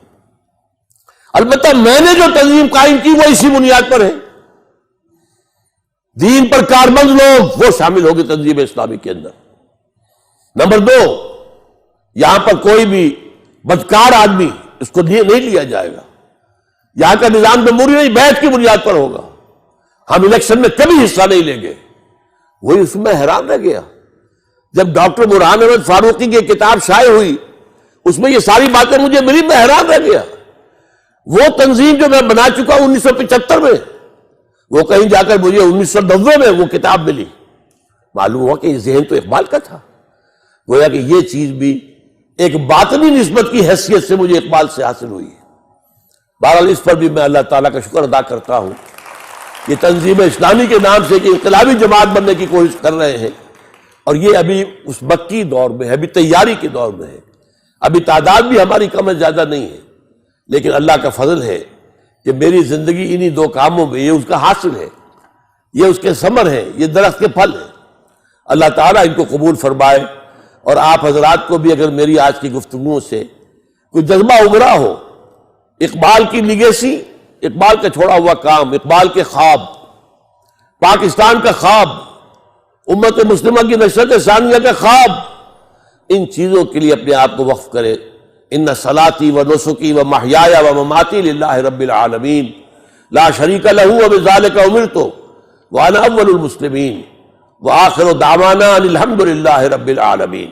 A: البتہ میں نے جو تنظیم قائم کی وہ اسی بنیاد پر ہے، دین پر کاربند لوگ وہ شامل ہوگی تنظیم اسلامی کے اندر۔ نمبر 2، یہاں پر کوئی بھی بدکار آدمی اس کو نہیں لیا جائے گا۔ یہاں کا نظام جمہوری نہیں، بیعت کی بنیاد پر ہوگا۔ ہم الیکشن میں کبھی حصہ نہیں لیں گے۔ وہی اس میں حیران رہ گیا جب ڈاکٹر برہان احمد فاروقی کی کتاب شائع ہوئی، اس میں یہ ساری باتیں مجھے ملی، میں حیران رہ گیا۔ وہ تنظیم جو میں بنا چکا ہوں 1975 میں، وہ کہیں جا کر مجھے 1990 میں وہ کتاب ملی۔ معلوم ہوا کہ یہ ذہن تو اقبال کا تھا، گویا کہ یہ چیز بھی ایک باطنی نسبت کی حیثیت سے مجھے اقبال سے حاصل ہوئی ہے۔ بہرحال اس پر بھی میں اللہ تعالیٰ کا شکر ادا کرتا ہوں۔ یہ تنظیم اسلامی کے نام سے کہ انقلابی جماعت بننے کی کوشش کر رہے ہیں، اور یہ ابھی اس مکی دور میں ہے، ابھی تیاری کے دور میں ہے، ابھی تعداد بھی ہماری کم ہے، زیادہ نہیں ہے، لیکن اللہ کا فضل ہے کہ میری زندگی انہی 2 کاموں میں، یہ اس کا حاصل ہے، یہ اس کے ثمر ہیں، یہ درخت کے پھل ہیں۔ اللہ تعالیٰ ان کو قبول فرمائے، اور آپ حضرات کو بھی اگر میری آج کی گفتگو سے کوئی جذبہ ابھرا ہو، اقبال کی لیگیسی، اقبال کا چھوڑا ہوا کام، اقبال کے خواب، پاکستان کا خواب، امت مسلمہ کی نشرت ثانیہ کا خواب، ان چیزوں کے لیے اپنے آپ کو وقف کرے۔ ان صلاتی و نسکی و محیایا و مماتی للہ رب العالمین لا شریک لہ وبذالک امرت وانا اول المسلمین وآخر دعوانا ان الحمد للہ رب العالمین۔